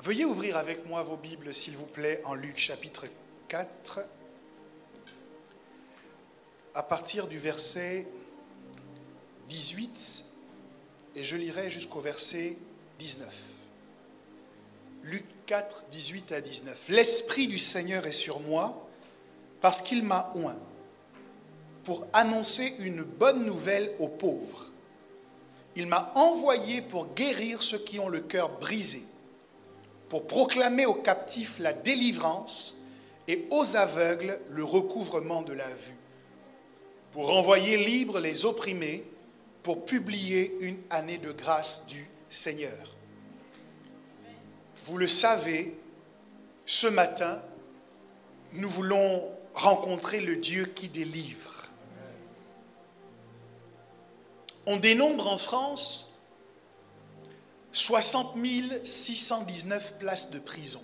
Veuillez ouvrir avec moi vos Bibles, s'il vous plaît, en Luc chapitre 4, à partir du verset 18, et je lirai jusqu'au verset 19. Luc 4, 18 à 19. « L'Esprit du Seigneur est sur moi, parce qu'il m'a oint, pour annoncer une bonne nouvelle aux pauvres. Il m'a envoyé pour guérir ceux qui ont le cœur brisé, pour proclamer aux captifs la délivrance et aux aveugles le recouvrement de la vue, pour envoyer libres les opprimés, pour publier une année de grâce du Seigneur. » Vous le savez, ce matin, nous voulons rencontrer le Dieu qui délivre. On dénombre en France 60 619 places de prison.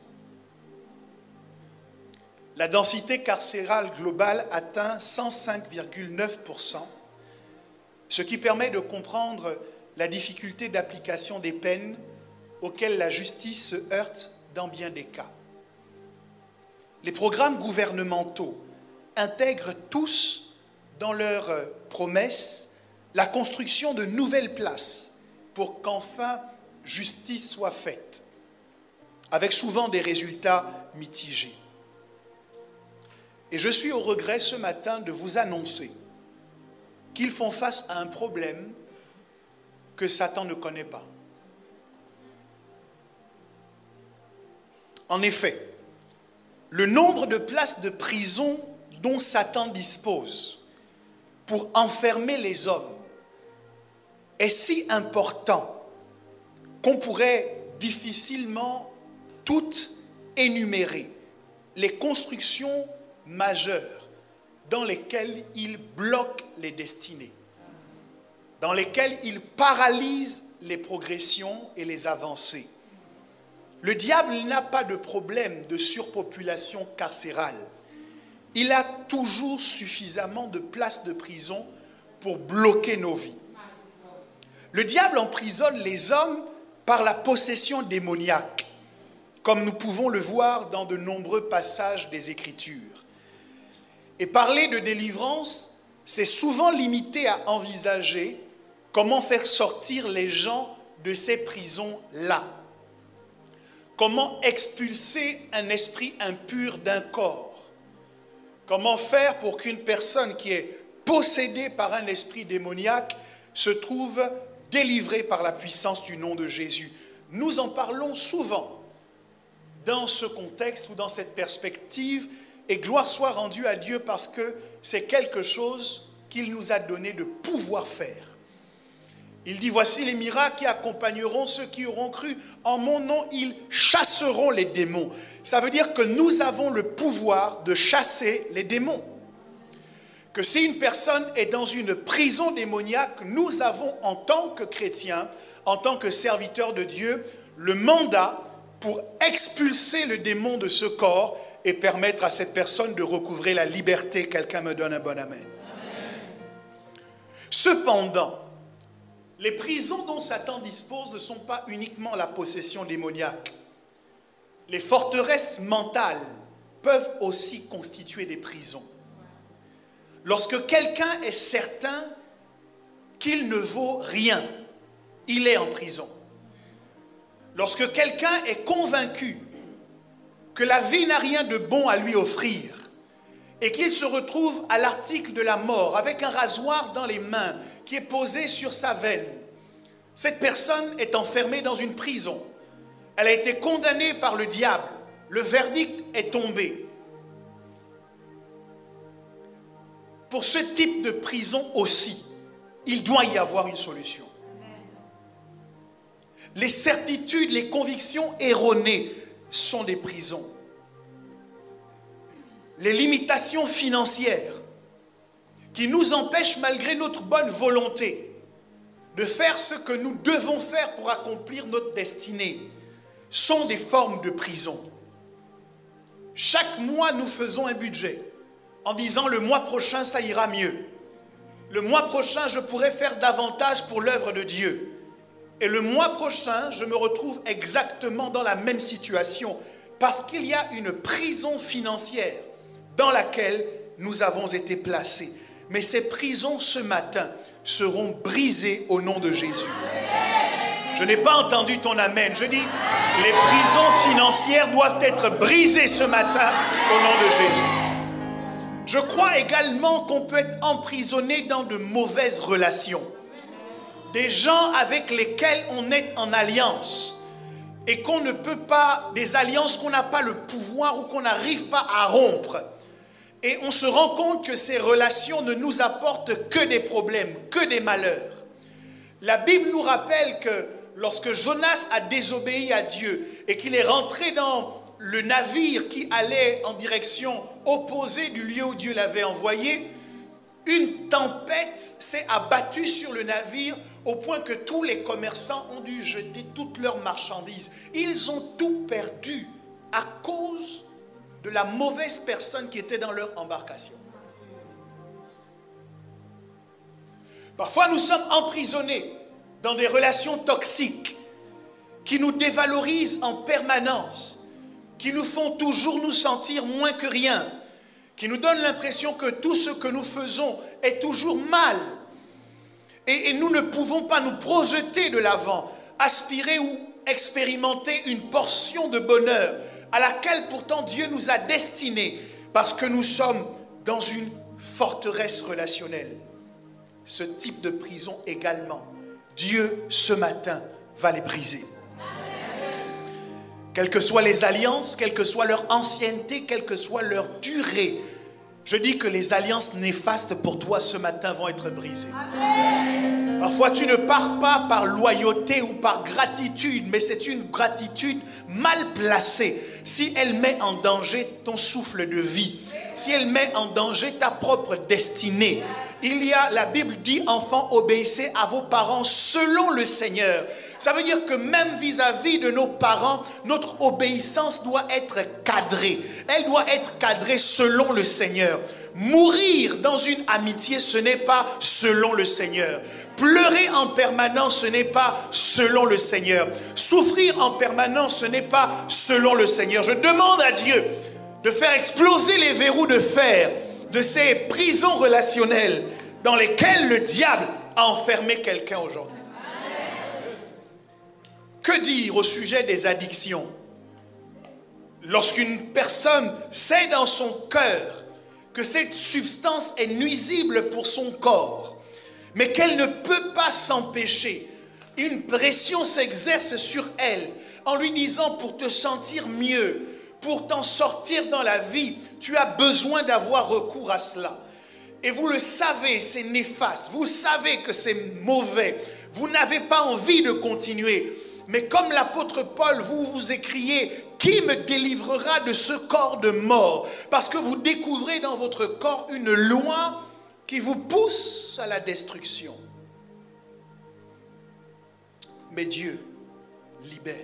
La densité carcérale globale atteint 105,9%, ce qui permet de comprendre la difficulté d'application des peines auxquelles la justice se heurte dans bien des cas. Les programmes gouvernementaux intègrent tous dans leurs promesses la construction de nouvelles places pour qu'enfin justice soit faite, avec souvent des résultats mitigés. Et je suis au regret ce matin de vous annoncer qu'ils font face à un problème que Satan ne connaît pas. En effet, le nombre de places de prison dont Satan dispose pour enfermer les hommes est si important qu'on pourrait difficilement toutes énumérer les constructions majeures dans lesquelles il bloque les destinées, dans lesquelles il paralyse les progressions et les avancées. Le diable n'a pas de problème de surpopulation carcérale. Il a toujours suffisamment de places de prison pour bloquer nos vies. Le diable emprisonne les hommes par la possession démoniaque, comme nous pouvons le voir dans de nombreux passages des Écritures. Et parler de délivrance, c'est souvent limité à envisager comment faire sortir les gens de ces prisons-là. Comment expulser un esprit impur d'un corps? Comment faire pour qu'une personne qui est possédée par un esprit démoniaque se trouve délivrée par la puissance du nom de Jésus? Nous en parlons souvent dans ce contexte ou dans cette perspective, et gloire soit rendue à Dieu parce que c'est quelque chose qu'il nous a donné de pouvoir faire. Il dit, voici les miracles qui accompagneront ceux qui auront cru. En mon nom, ils chasseront les démons. Ça veut dire que nous avons le pouvoir de chasser les démons. Que si une personne est dans une prison démoniaque, nous avons en tant que chrétiens, en tant que serviteurs de Dieu, le mandat pour expulser le démon de ce corps et permettre à cette personne de recouvrer la liberté. Quelqu'un me donne un bon amen. Amen. Cependant, les prisons dont Satan dispose ne sont pas uniquement la possession démoniaque. Les forteresses mentales peuvent aussi constituer des prisons. Lorsque quelqu'un est certain qu'il ne vaut rien, il est en prison. Lorsque quelqu'un est convaincu que la vie n'a rien de bon à lui offrir et qu'il se retrouve à l'article de la mort avec un rasoir dans les mains qui est posé sur sa veine, cette personne est enfermée dans une prison. Elle a été condamnée par le diable. Le verdict est tombé. Pour ce type de prison aussi, il doit y avoir une solution. Les certitudes, les convictions erronées sont des prisons. Les limitations financières qui nous empêchent, malgré notre bonne volonté, de faire ce que nous devons faire pour accomplir notre destinée, sont des formes de prison. Chaque mois, nous faisons un budget en disant le mois prochain, ça ira mieux. Le mois prochain, je pourrai faire davantage pour l'œuvre de Dieu. Et le mois prochain, je me retrouve exactement dans la même situation parce qu'il y a une prison financière dans laquelle nous avons été placés. Mais ces prisons ce matin seront brisées au nom de Jésus. Je n'ai pas entendu ton amen. Je dis, les prisons financières doivent être brisées ce matin au nom de Jésus. Je crois également qu'on peut être emprisonné dans de mauvaises relations. Des gens avec lesquels on est en alliance et qu'on ne peut pas, des alliances qu'on n'a pas le pouvoir ou qu'on n'arrive pas à rompre. Et on se rend compte que ces relations ne nous apportent que des problèmes, que des malheurs. La Bible nous rappelle que lorsque Jonas a désobéi à Dieu et qu'il est rentré dans le navire qui allait en direction opposée du lieu où Dieu l'avait envoyé, une tempête s'est abattue sur le navire au point que tous les commerçants ont dû jeter toutes leurs marchandises. Ils ont tout perdu à cause de la mauvaise personne qui était dans leur embarcation. Parfois, nous sommes emprisonnés dans des relations toxiques qui nous dévalorisent en permanence, qui nous font toujours nous sentir moins que rien, qui nous donnent l'impression que tout ce que nous faisons est toujours mal. Et nous ne pouvons pas nous projeter de l'avant, aspirer ou expérimenter une portion de bonheur à laquelle pourtant Dieu nous a destinés parce que nous sommes dans une forteresse relationnelle. Ce type de prison également, Dieu ce matin va les briser. Quelles que soient les alliances, quelle que soit leur ancienneté, quelle que soit leur durée, je dis que les alliances néfastes pour toi ce matin vont être brisées. Parfois tu ne pars pas par loyauté ou par gratitude, mais c'est une gratitude mal placée. Si elle met en danger ton souffle de vie, si elle met en danger ta propre destinée. La Bible dit, enfants, obéissez à vos parents selon le Seigneur. Ça veut dire que même vis-à-vis de nos parents, notre obéissance doit être cadrée. Elle doit être cadrée selon le Seigneur. Mourir dans une amitié, ce n'est pas selon le Seigneur. Pleurer en permanence, ce n'est pas selon le Seigneur. Souffrir en permanence, ce n'est pas selon le Seigneur. Je demande à Dieu de faire exploser les verrous de fer de ces prisons relationnelles dans lesquelles le diable a enfermé quelqu'un aujourd'hui. Que dire au sujet des addictions? Lorsqu'une personne sait dans son cœur que cette substance est nuisible pour son corps, mais qu'elle ne peut pas s'empêcher, une pression s'exerce sur elle en lui disant, pour te sentir mieux, pour t'en sortir dans la vie, tu as besoin d'avoir recours à cela. Et vous le savez, c'est néfaste. Vous savez que c'est mauvais. Vous n'avez pas envie de continuer. Mais comme l'apôtre Paul, vous écriez, qui me délivrera de ce corps de mort? Parce que vous découvrez dans votre corps une loi qui vous pousse à la destruction. Mais Dieu libère.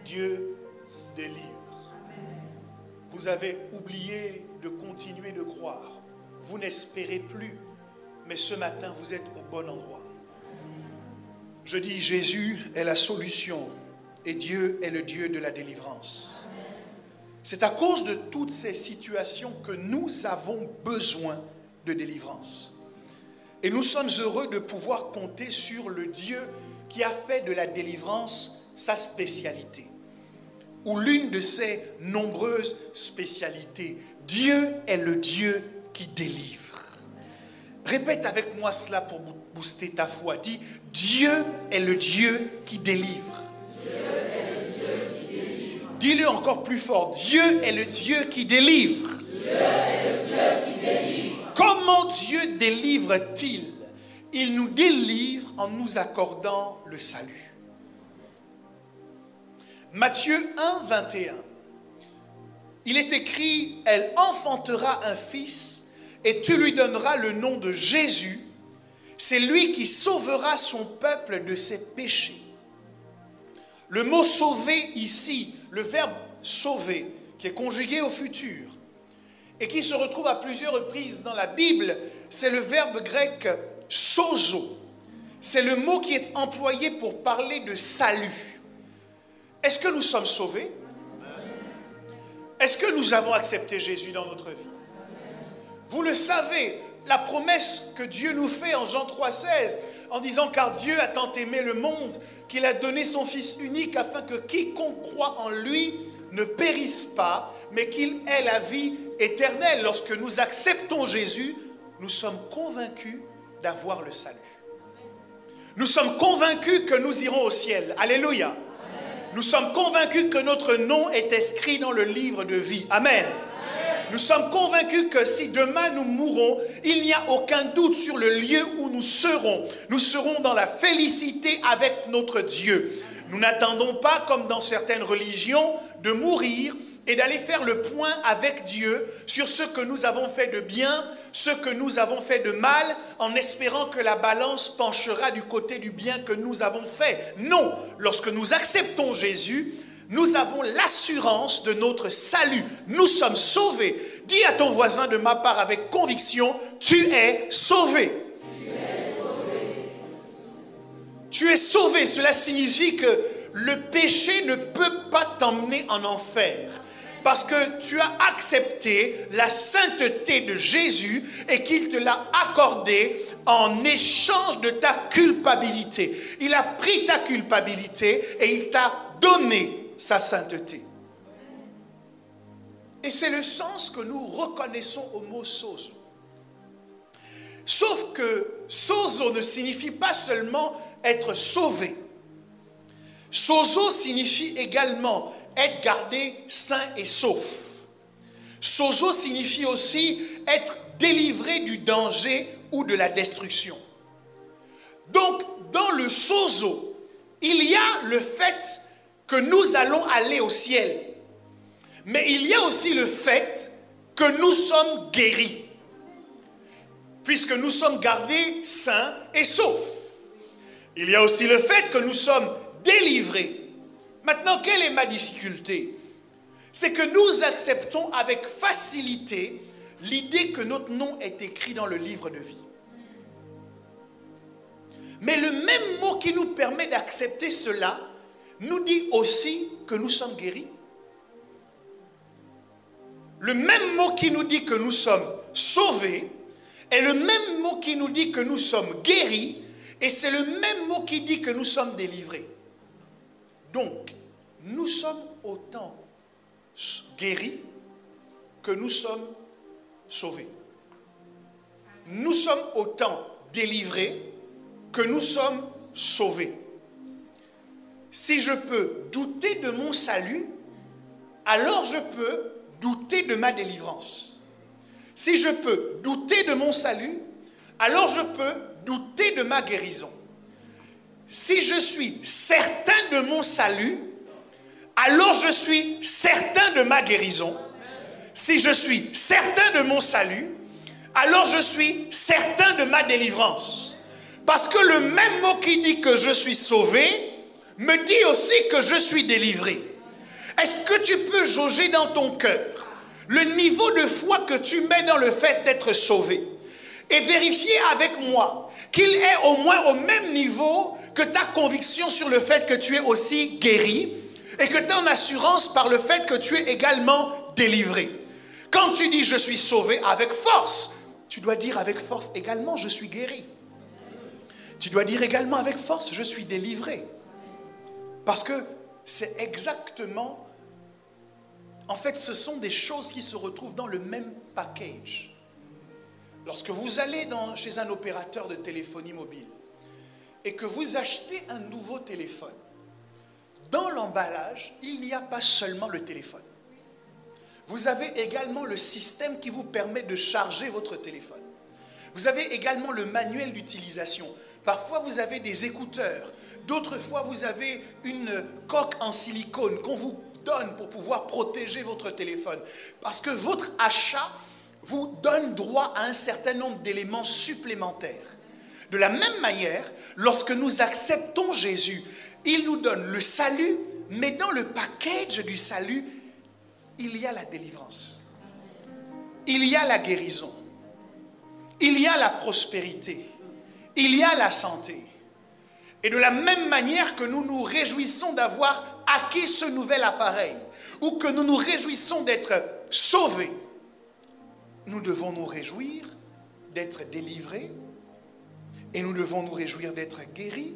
Dieu délivre. Vous avez oublié de continuer de croire. Vous n'espérez plus, mais ce matin, vous êtes au bon endroit. Je dis, Jésus est la solution et Dieu est le Dieu de la délivrance. C'est à cause de toutes ces situations que nous avons besoin de délivrance. Et nous sommes heureux de pouvoir compter sur le Dieu qui a fait de la délivrance sa spécialité, ou l'une de ses nombreuses spécialités. Dieu est le Dieu qui délivre. Répète avec moi cela pour booster ta foi. Dis, Dieu est le Dieu qui délivre. Dieu est le Dieu qui délivre. Dis-le encore plus fort. Dieu est le Dieu qui délivre. Dieu est le Dieu qui délivre. Comment Dieu délivre-t-il? Il nous délivre en nous accordant le salut. Matthieu 1, 21. Il est écrit, elle enfantera un fils et tu lui donneras le nom de Jésus. C'est lui qui sauvera son peuple de ses péchés. Le mot sauver ici, le verbe sauver, qui est conjugué au futur et qui se retrouve à plusieurs reprises dans la Bible, c'est le verbe grec sozo. C'est le mot qui est employé pour parler de salut. Est-ce que nous sommes sauvés? Est-ce que nous avons accepté Jésus dans notre vie? Vous le savez, la promesse que Dieu nous fait en Jean 3,16, en disant « Car Dieu a tant aimé le monde qu'il a donné son Fils unique afin que quiconque croit en lui ne périsse pas, mais qu'il ait la vie éternelle. » Lorsque nous acceptons Jésus, nous sommes convaincus d'avoir le salut. Nous sommes convaincus que nous irons au ciel. Alléluia. Nous sommes convaincus que notre nom est inscrit dans le livre de vie. Amen. Nous sommes convaincus que si demain nous mourrons, il n'y a aucun doute sur le lieu où nous serons. Nous serons dans la félicité avec notre Dieu. Nous n'attendons pas, comme dans certaines religions, de mourir et d'aller faire le point avec Dieu sur ce que nous avons fait de bien, ce que nous avons fait de mal, en espérant que la balance penchera du côté du bien que nous avons fait. Non, lorsque nous acceptons Jésus, nous avons l'assurance de notre salut. Nous sommes sauvés. Dis à ton voisin de ma part avec conviction, tu es sauvé. Tu es sauvé. Cela signifie que le péché ne peut pas t'emmener en enfer. Parce que tu as accepté la sainteté de Jésus et qu'il te l'a accordée en échange de ta culpabilité. Il a pris ta culpabilité et il t'a donné sa sainteté. Et c'est le sens que nous reconnaissons au mot sozo. Sauf que sozo ne signifie pas seulement être sauvé. Sozo signifie également être gardé sain et sauf. Sozo signifie aussi être délivré du danger ou de la destruction. Donc, dans le sozo, il y a le fait que nous allons aller au ciel. Mais il y a aussi le fait que nous sommes guéris. Puisque nous sommes gardés sains et saufs. Il y a aussi le fait que nous sommes délivrés. Maintenant, quelle est ma difficulté? C'est que nous acceptons avec facilité l'idée que notre nom est écrit dans le livre de vie. Mais le même mot qui nous permet d'accepter cela nous dit aussi que nous sommes guéris. Le même mot qui nous dit que nous sommes sauvés est le même mot qui nous dit que nous sommes guéris et c'est le même mot qui dit que nous sommes délivrés. Donc, nous sommes autant guéris que nous sommes sauvés. Nous sommes autant délivrés que nous sommes sauvés. Si je peux douter de mon salut, alors je peux douter de ma délivrance. Si je peux douter de mon salut, alors je peux douter de ma guérison. Si je suis certain de mon salut, alors je suis certain de ma guérison. Si je suis certain de mon salut, alors je suis certain de ma délivrance. Parce que le même mot qui dit que je suis sauvé, me dit aussi que je suis délivré. Est-ce que tu peux jauger dans ton cœur le niveau de foi que tu mets dans le fait d'être sauvé et vérifier avec moi qu'il est au moins au même niveau que ta conviction sur le fait que tu es aussi guéri et que tu as une assurance par le fait que tu es également délivré. Quand tu dis je suis sauvé avec force, tu dois dire avec force également je suis guéri. Tu dois dire également avec force je suis délivré. Parce que c'est exactement, en fait, ce sont des choses qui se retrouvent dans le même package. Lorsque vous allez chez un opérateur de téléphonie mobile et que vous achetez un nouveau téléphone, dans l'emballage, il n'y a pas seulement le téléphone. Vous avez également le système qui vous permet de charger votre téléphone. Vous avez également le manuel d'utilisation. Parfois, vous avez des écouteurs. D'autres fois, vous avez une coque en silicone qu'on vous donne pour pouvoir protéger votre téléphone. Parce que votre achat vous donne droit à un certain nombre d'éléments supplémentaires. De la même manière, lorsque nous acceptons Jésus, il nous donne le salut, mais dans le package du salut, il y a la délivrance. Il y a la guérison. Il y a la prospérité. Il y a la santé. Et de la même manière que nous nous réjouissons d'avoir acquis ce nouvel appareil, ou que nous nous réjouissons d'être sauvés, nous devons nous réjouir d'être délivrés, et nous devons nous réjouir d'être guéris.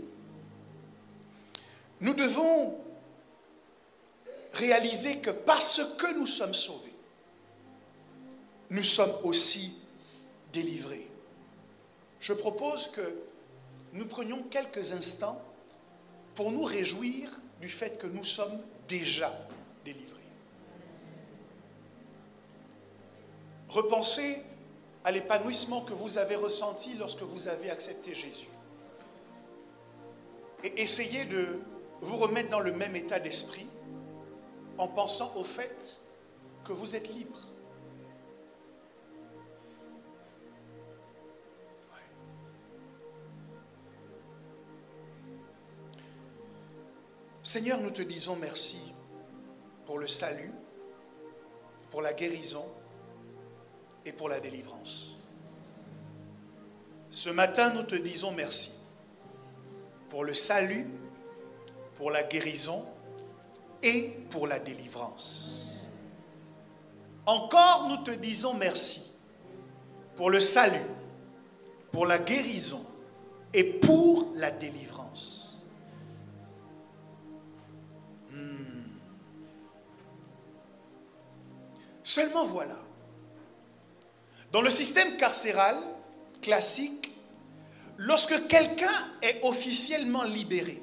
Nous devons réaliser que parce que nous sommes sauvés, nous sommes aussi délivrés. Je propose que nous prenions quelques instants pour nous réjouir du fait que nous sommes déjà délivrés. Repensez à l'épanouissement que vous avez ressenti lorsque vous avez accepté Jésus. Et essayez de vous remettre dans le même état d'esprit en pensant au fait que vous êtes libre. Seigneur, nous te disons merci pour le salut, pour la guérison et pour la délivrance. Ce matin, nous te disons merci pour le salut, pour la guérison et pour la délivrance. Encore, nous te disons merci pour le salut, pour la guérison et pour la délivrance. Seulement voilà, dans le système carcéral classique, lorsque quelqu'un est officiellement libéré,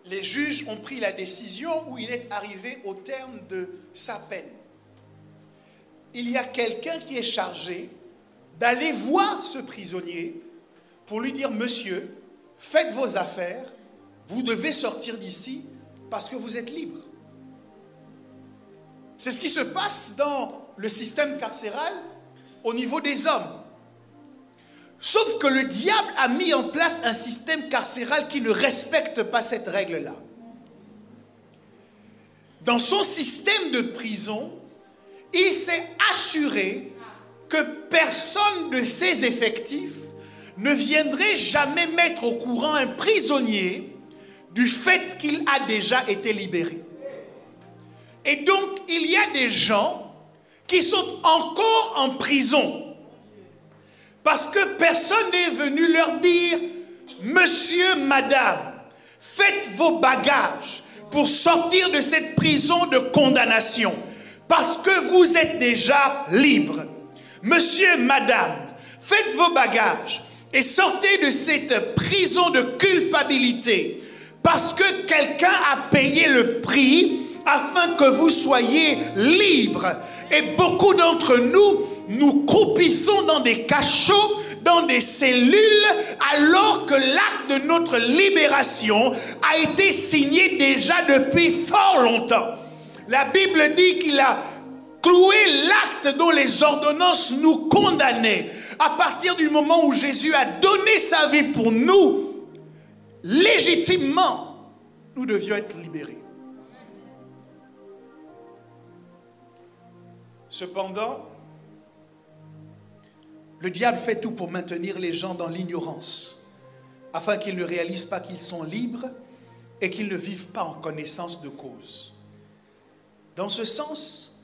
les juges ont pris la décision où il est arrivé au terme de sa peine. Il y a quelqu'un qui est chargé d'aller voir ce prisonnier pour lui dire « Monsieur, faites vos affaires, vous devez sortir d'ici parce que vous êtes libre. » C'est ce qui se passe dans le système carcéral au niveau des hommes. Sauf que le diable a mis en place un système carcéral qui ne respecte pas cette règle-là. Dans son système de prison, il s'est assuré que personne de ses effectifs ne viendrait jamais mettre au courant un prisonnier du fait qu'il a déjà été libéré. Et donc, il y a des gens qui sont encore en prison parce que personne n'est venu leur dire « Monsieur, madame, faites vos bagages pour sortir de cette prison de condamnation parce que vous êtes déjà libre. Monsieur, madame, faites vos bagages et sortez de cette prison de culpabilité parce que quelqu'un a payé le prix afin que vous soyez libres. » Et beaucoup d'entre nous, nous croupissons dans des cachots, dans des cellules, alors que l'acte de notre libération a été signé déjà depuis fort longtemps. La Bible dit qu'il a cloué l'acte dont les ordonnances nous condamnaient. À partir du moment où Jésus a donné sa vie pour nous, légitimement, nous devions être libérés. Cependant, le diable fait tout pour maintenir les gens dans l'ignorance, afin qu'ils ne réalisent pas qu'ils sont libres et qu'ils ne vivent pas en connaissance de cause. Dans ce sens,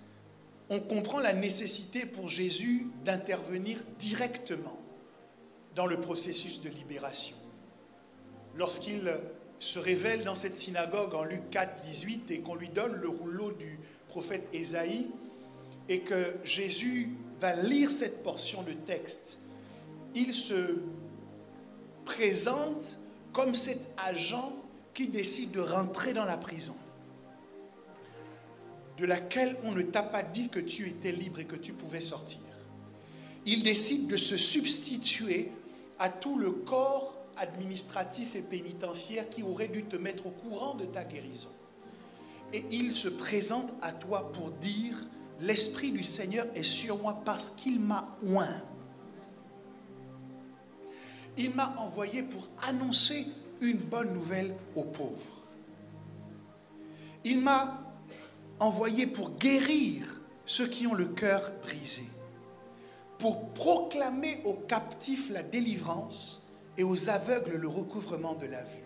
on comprend la nécessité pour Jésus d'intervenir directement dans le processus de libération. Lorsqu'il se révèle dans cette synagogue en Luc 4, 18 et qu'on lui donne le rouleau du prophète Ésaïe, et que Jésus va lire cette portion de texte, il se présente comme cet agent qui décide de rentrer dans la prison, de laquelle on ne t'a pas dit que tu étais libre et que tu pouvais sortir. Il décide de se substituer à tout le corps administratif et pénitentiaire qui aurait dû te mettre au courant de ta guérison. Et il se présente à toi pour dire: l'Esprit du Seigneur est sur moi parce qu'il m'a oint. Il m'a envoyé pour annoncer une bonne nouvelle aux pauvres. Il m'a envoyé pour guérir ceux qui ont le cœur brisé, pour proclamer aux captifs la délivrance et aux aveugles le recouvrement de la vue,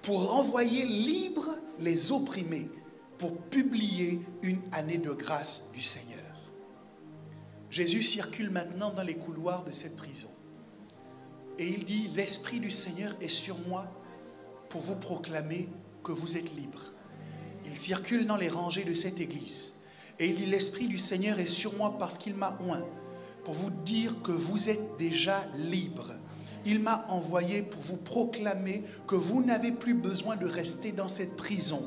pour renvoyer libres les opprimés, pour publier une année de grâce du Seigneur. Jésus circule maintenant dans les couloirs de cette prison. Et il dit, l'Esprit du Seigneur est sur moi pour vous proclamer que vous êtes libres. Il circule dans les rangées de cette église. Et il dit, l'Esprit du Seigneur est sur moi parce qu'il m'a oint pour vous dire que vous êtes déjà libres. Il m'a envoyé pour vous proclamer que vous n'avez plus besoin de rester dans cette prison.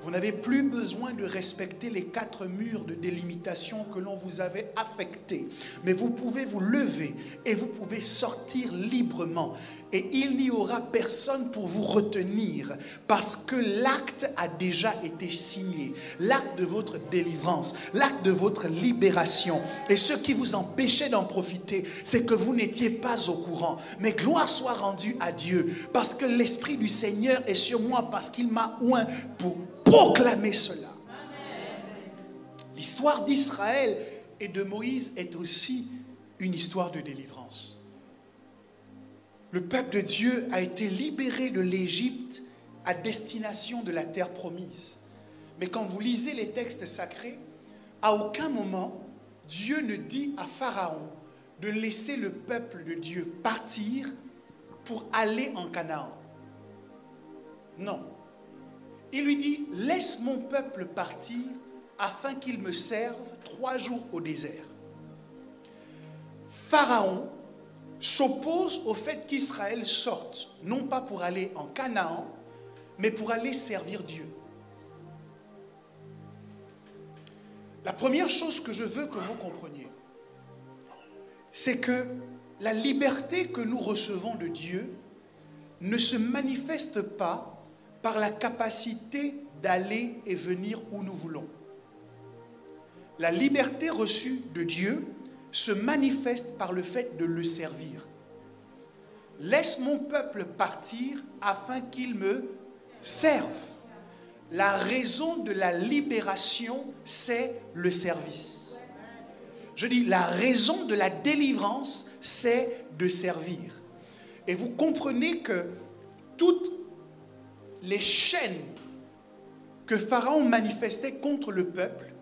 Vous n'avez plus besoin de respecter les 4 murs de délimitation que l'on vous avait affectés. Mais vous pouvez vous lever et vous pouvez sortir librement. Et il n'y aura personne pour vous retenir parce que l'acte a déjà été signé. L'acte de votre délivrance, l'acte de votre libération. Et ce qui vous empêchait d'en profiter, c'est que vous n'étiez pas au courant. Mais gloire soit rendue à Dieu parce que l'Esprit du Seigneur est sur moi parce qu'il m'a oint pour proclamer cela. L'histoire d'Israël et de Moïse est aussi une histoire de délivrance. Le peuple de Dieu a été libéré de l'Égypte à destination de la terre promise. Mais quand vous lisez les textes sacrés, à aucun moment, Dieu ne dit à Pharaon de laisser le peuple de Dieu partir pour aller en Canaan. Non. Il lui dit, laisse mon peuple partir afin qu'il me serve 3 jours au désert. Pharaon s'oppose au fait qu'Israël sorte, non pas pour aller en Canaan, mais pour aller servir Dieu. La première chose que je veux que vous compreniez, c'est que la liberté que nous recevons de Dieu ne se manifeste pas par la capacité d'aller et venir où nous voulons. La liberté reçue de Dieu se manifeste par le fait de le servir. Laisse mon peuple partir afin qu'il me serve. La raison de la libération, c'est le service. Je dis, la raison de la délivrance, c'est de servir. Et vous comprenez que toutes les chaînes que Pharaon manifestait contre le peuple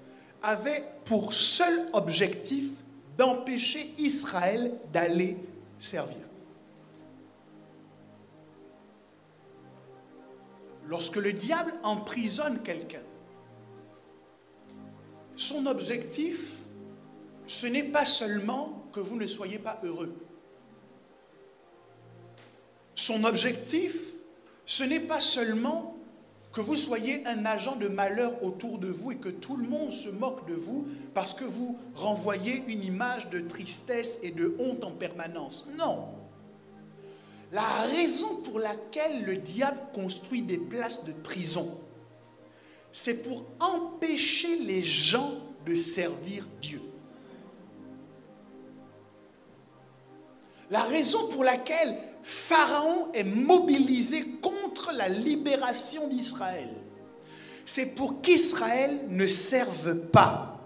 avaient pour seul objectif d'empêcher Israël d'aller servir. Lorsque le diable emprisonne quelqu'un, son objectif, ce n'est pas seulement que vous ne soyez pas heureux. Son objectif, ce n'est pas seulement que vous soyez un agent de malheur autour de vous et que tout le monde se moque de vous parce que vous renvoyez une image de tristesse et de honte en permanence. Non. La raison pour laquelle le diable construit des places de prison, c'est pour empêcher les gens de servir Dieu. La raison pour laquelle Pharaon est mobilisé contre la libération d'Israël, c'est pour qu'Israël ne serve pas.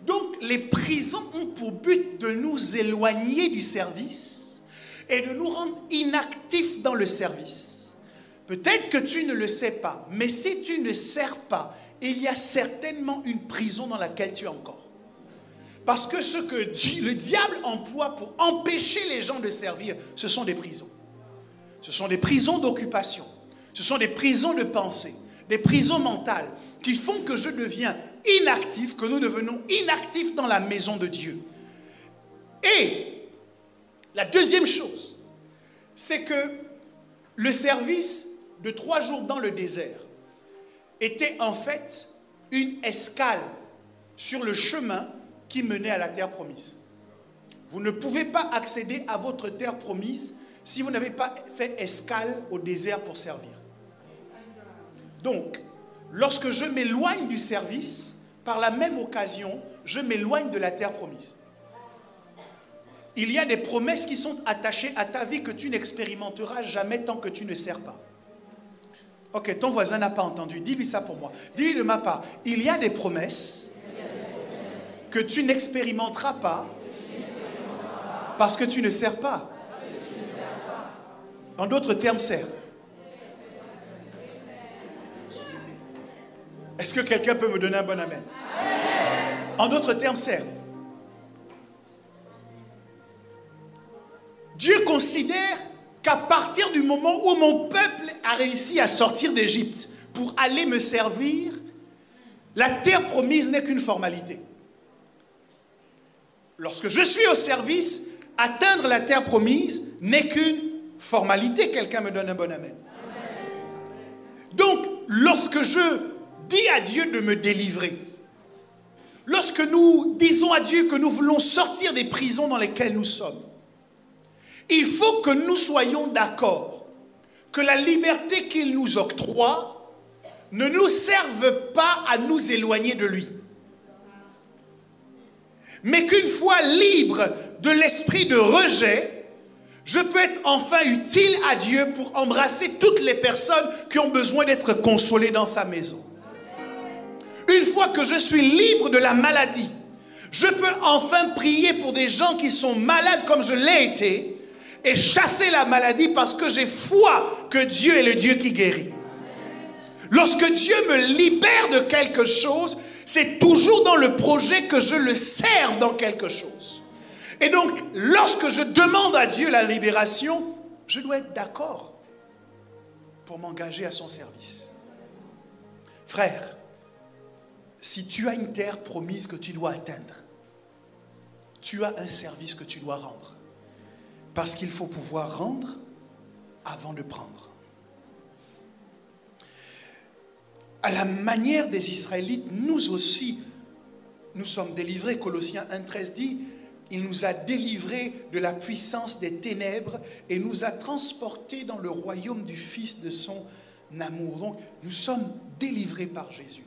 Donc les prisons ont pour but de nous éloigner du service et de nous rendre inactifs dans le service. Peut-être que tu ne le sais pas, mais si tu ne sers pas, il y a certainement une prison dans laquelle tu es encore. Parce que ce que le diable emploie pour empêcher les gens de servir, ce sont des prisons. Ce sont des prisons d'occupation. Ce sont des prisons de pensée, des prisons mentales qui font que je deviens inactif, que nous devenons inactifs dans la maison de Dieu. Et la deuxième chose, c'est que le service de 3 jours dans le désert était en fait une escale sur le chemin qui menait à la terre promise. Vous ne pouvez pas accéder à votre terre promise si vous n'avez pas fait escale au désert pour servir. Donc, lorsque je m'éloigne du service, par la même occasion, je m'éloigne de la terre promise. Il y a des promesses qui sont attachées à ta vie que tu n'expérimenteras jamais tant que tu ne sers pas. Ok, ton voisin n'a pas entendu. Dis-lui ça pour moi. Dis-lui de ma part. Il y a des promesses que tu n'expérimenteras pas parce que tu ne sers pas. En d'autres termes, sert. Est-ce que quelqu'un peut me donner un bon amen? En d'autres termes, sert. Dieu considère qu'à partir du moment où mon peuple a réussi à sortir d'Égypte pour aller me servir, la terre promise n'est qu'une formalité. Lorsque je suis au service, atteindre la terre promise n'est qu'une formalité. Quelqu'un me donne un bon amen. Donc, lorsque je dis à Dieu de me délivrer, lorsque nous disons à Dieu que nous voulons sortir des prisons dans lesquelles nous sommes, il faut que nous soyons d'accord que la liberté qu'il nous octroie ne nous serve pas à nous éloigner de lui. Mais qu'une fois libre de l'esprit de rejet, je peux être enfin utile à Dieu pour embrasser toutes les personnes qui ont besoin d'être consolées dans sa maison. Une fois que je suis libre de la maladie, je peux enfin prier pour des gens qui sont malades comme je l'ai été et chasser la maladie parce que j'ai foi que Dieu est le Dieu qui guérit. Lorsque Dieu me libère de quelque chose, c'est toujours dans le projet que je le serve dans quelque chose. Et donc, lorsque je demande à Dieu la libération, je dois être d'accord pour m'engager à son service. Frère, si tu as une terre promise que tu dois atteindre, tu as un service que tu dois rendre. Parce qu'il faut pouvoir rendre avant de prendre. À la manière des Israélites, nous aussi, nous sommes délivrés. Colossiens 1,13 dit, il nous a délivrés de la puissance des ténèbres et nous a transportés dans le royaume du Fils de son amour. Donc, nous sommes délivrés par Jésus.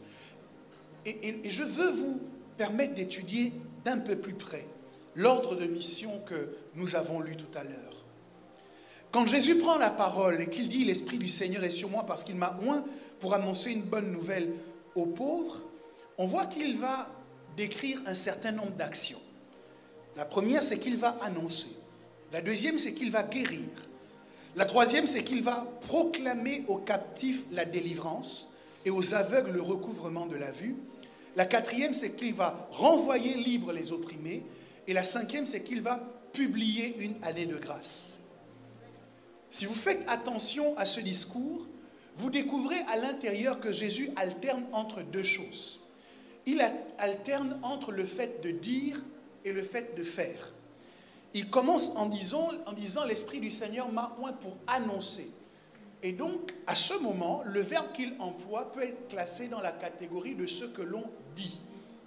Et je veux vous permettre d'étudier d'un peu plus près l'ordre de mission que nous avons lu tout à l'heure. Quand Jésus prend la parole et qu'il dit « L'Esprit du Seigneur est sur moi parce qu'il m'a oint pour annoncer une bonne nouvelle aux pauvres », on voit qu'il va décrire un certain nombre d'actions. La première, c'est qu'il va annoncer. La deuxième, c'est qu'il va guérir. La troisième, c'est qu'il va proclamer aux captifs la délivrance et aux aveugles le recouvrement de la vue. La quatrième, c'est qu'il va renvoyer libres les opprimés. Et la cinquième, c'est qu'il va publier une année de grâce. Si vous faites attention à ce discours, vous découvrez à l'intérieur que Jésus alterne entre deux choses. Il alterne entre le fait de dire et le fait de faire. Il commence en disant l'Esprit du Seigneur m'a oint pour annoncer. Et donc, à ce moment, le verbe qu'il emploie peut être classé dans la catégorie de ce que l'on dit.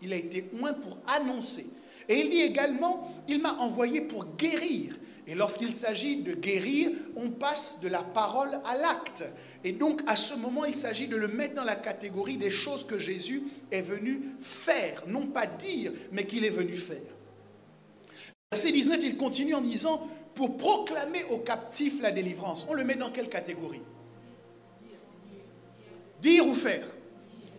Il a été oint pour annoncer. Et il dit également, il m'a envoyé pour guérir. Et lorsqu'il s'agit de guérir, on passe de la parole à l'acte. Et donc, à ce moment, il s'agit de le mettre dans la catégorie des choses que Jésus est venu faire. Non pas dire, mais qu'il est venu faire. Verset 19, il continue en disant, pour proclamer aux captifs la délivrance. On le met dans quelle catégorie? Dire ou faire?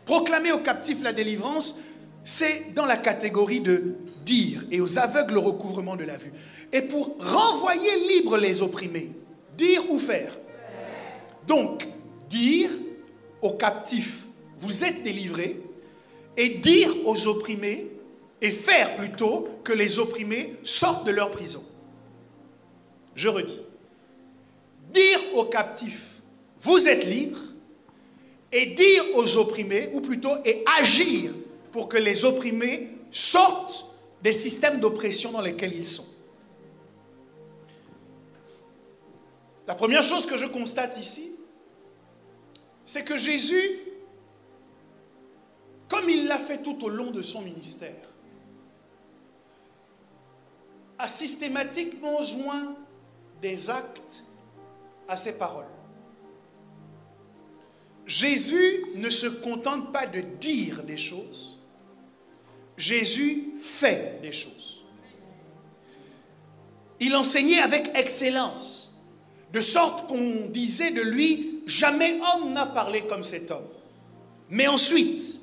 Proclamer aux captifs la délivrance, c'est dans la catégorie de dire, et aux aveugles le recouvrement de la vue. Et pour renvoyer libres les opprimés, dire ou faire? Donc, dire aux captifs, vous êtes délivrés, et dire aux opprimés, et faire plutôt que les opprimés sortent de leur prison. Je redis, dire aux captifs, vous êtes libres, et dire aux opprimés, ou plutôt, et agir pour que les opprimés sortent des systèmes d'oppression dans lesquels ils sont. La première chose que je constate ici, c'est que Jésus, comme il l'a fait tout au long de son ministère, a systématiquement joint des actes à ses paroles. Jésus ne se contente pas de dire des choses, Jésus fait des choses. Il enseignait avec excellence, de sorte qu'on disait de lui, jamais homme n'a parlé comme cet homme. Mais ensuite,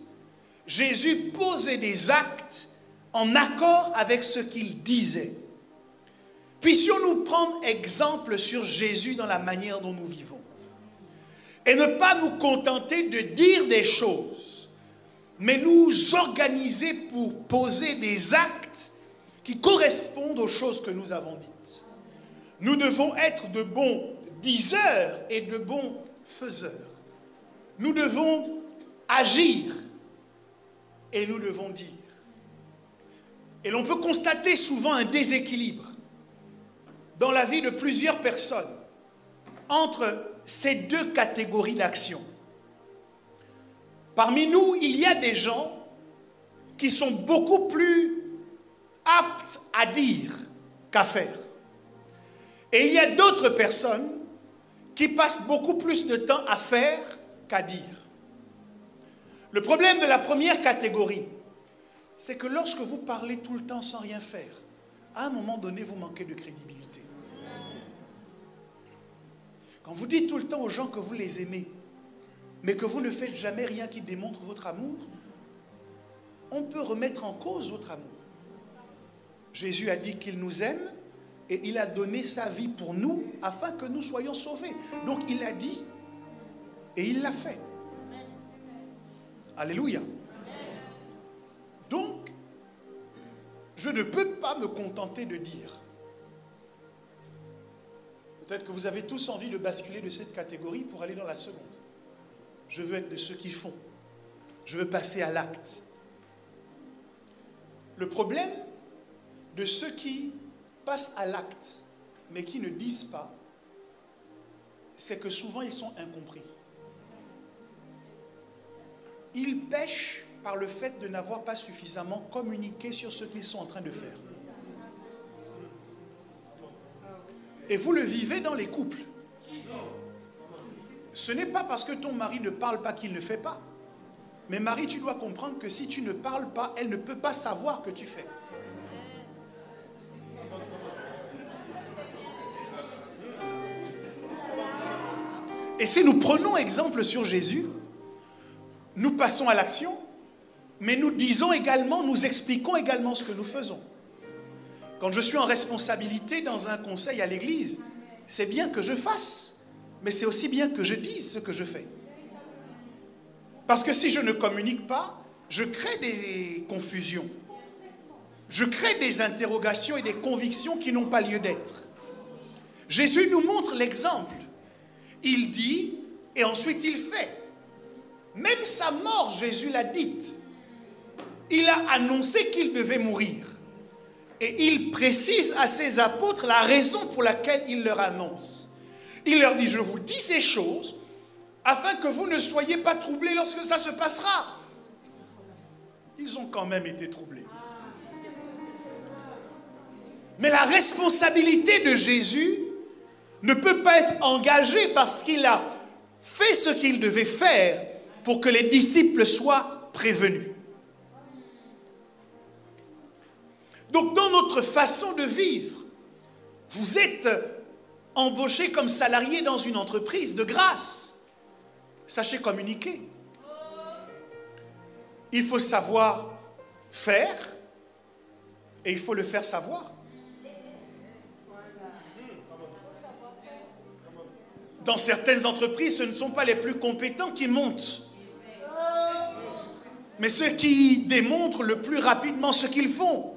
Jésus posait des actes en accord avec ce qu'il disait. puissions-nous prendre exemple sur Jésus dans la manière dont nous vivons. Et ne pas nous contenter de dire des choses, mais nous organiser pour poser des actes qui correspondent aux choses que nous avons dites. Nous devons être de bons diseurs et de bons faiseurs. Nous devons agir et nous devons dire. Et l'on peut constater souvent un déséquilibre dans la vie de plusieurs personnes entre ces deux catégories d'action. Parmi nous, il y a des gens qui sont beaucoup plus aptes à dire qu'à faire. Et il y a d'autres personnes qui passent beaucoup plus de temps à faire qu'à dire. Le problème de la première catégorie, c'est que lorsque vous parlez tout le temps sans rien faire, à un moment donné, vous manquez de crédibilité. Quand vous dites tout le temps aux gens que vous les aimez, mais que vous ne faites jamais rien qui démontre votre amour, on peut remettre en cause votre amour. Jésus a dit qu'il nous aime et il a donné sa vie pour nous afin que nous soyons sauvés. Donc il a dit et il l'a fait. Alléluia. Donc, je ne peux pas me contenter de dire. Peut-être que vous avez tous envie de basculer de cette catégorie pour aller dans la seconde. Je veux être de ceux qui font. Je veux passer à l'acte. Le problème de ceux qui passent à l'acte, mais qui ne disent pas, c'est que souvent ils sont incompris. Ils pêchent par le fait de n'avoir pas suffisamment communiqué sur ce qu'ils sont en train de faire. Et vous le vivez dans les couples. Ce n'est pas parce que ton mari ne parle pas qu'il ne fait pas. Mais Marie, tu dois comprendre que si tu ne parles pas, elle ne peut pas savoir que tu fais. Et si nous prenons exemple sur Jésus, nous passons à l'action, mais nous disons également, nous expliquons également ce que nous faisons. Quand je suis en responsabilité dans un conseil à l'église, c'est bien que je fasse, mais c'est aussi bien que je dise ce que je fais. Parce que si je ne communique pas, je crée des confusions. Je crée des interrogations et des convictions qui n'ont pas lieu d'être. Jésus nous montre l'exemple. Il dit et ensuite il fait. Même sa mort, Jésus l'a dite. Il a annoncé qu'il devait mourir. Et il précise à ses apôtres la raison pour laquelle il leur annonce. Il leur dit, je vous dis ces choses afin que vous ne soyez pas troublés lorsque ça se passera. Ils ont quand même été troublés. Mais la responsabilité de Jésus ne peut pas être engagée parce qu'il a fait ce qu'il devait faire pour que les disciples soient prévenus. Donc dans notre façon de vivre, vous êtes embauché comme salarié dans une entreprise de grâce. Sachez communiquer. Il faut savoir faire et il faut le faire savoir. Dans certaines entreprises, ce ne sont pas les plus compétents qui montent, mais ceux qui démontrent le plus rapidement ce qu'ils font,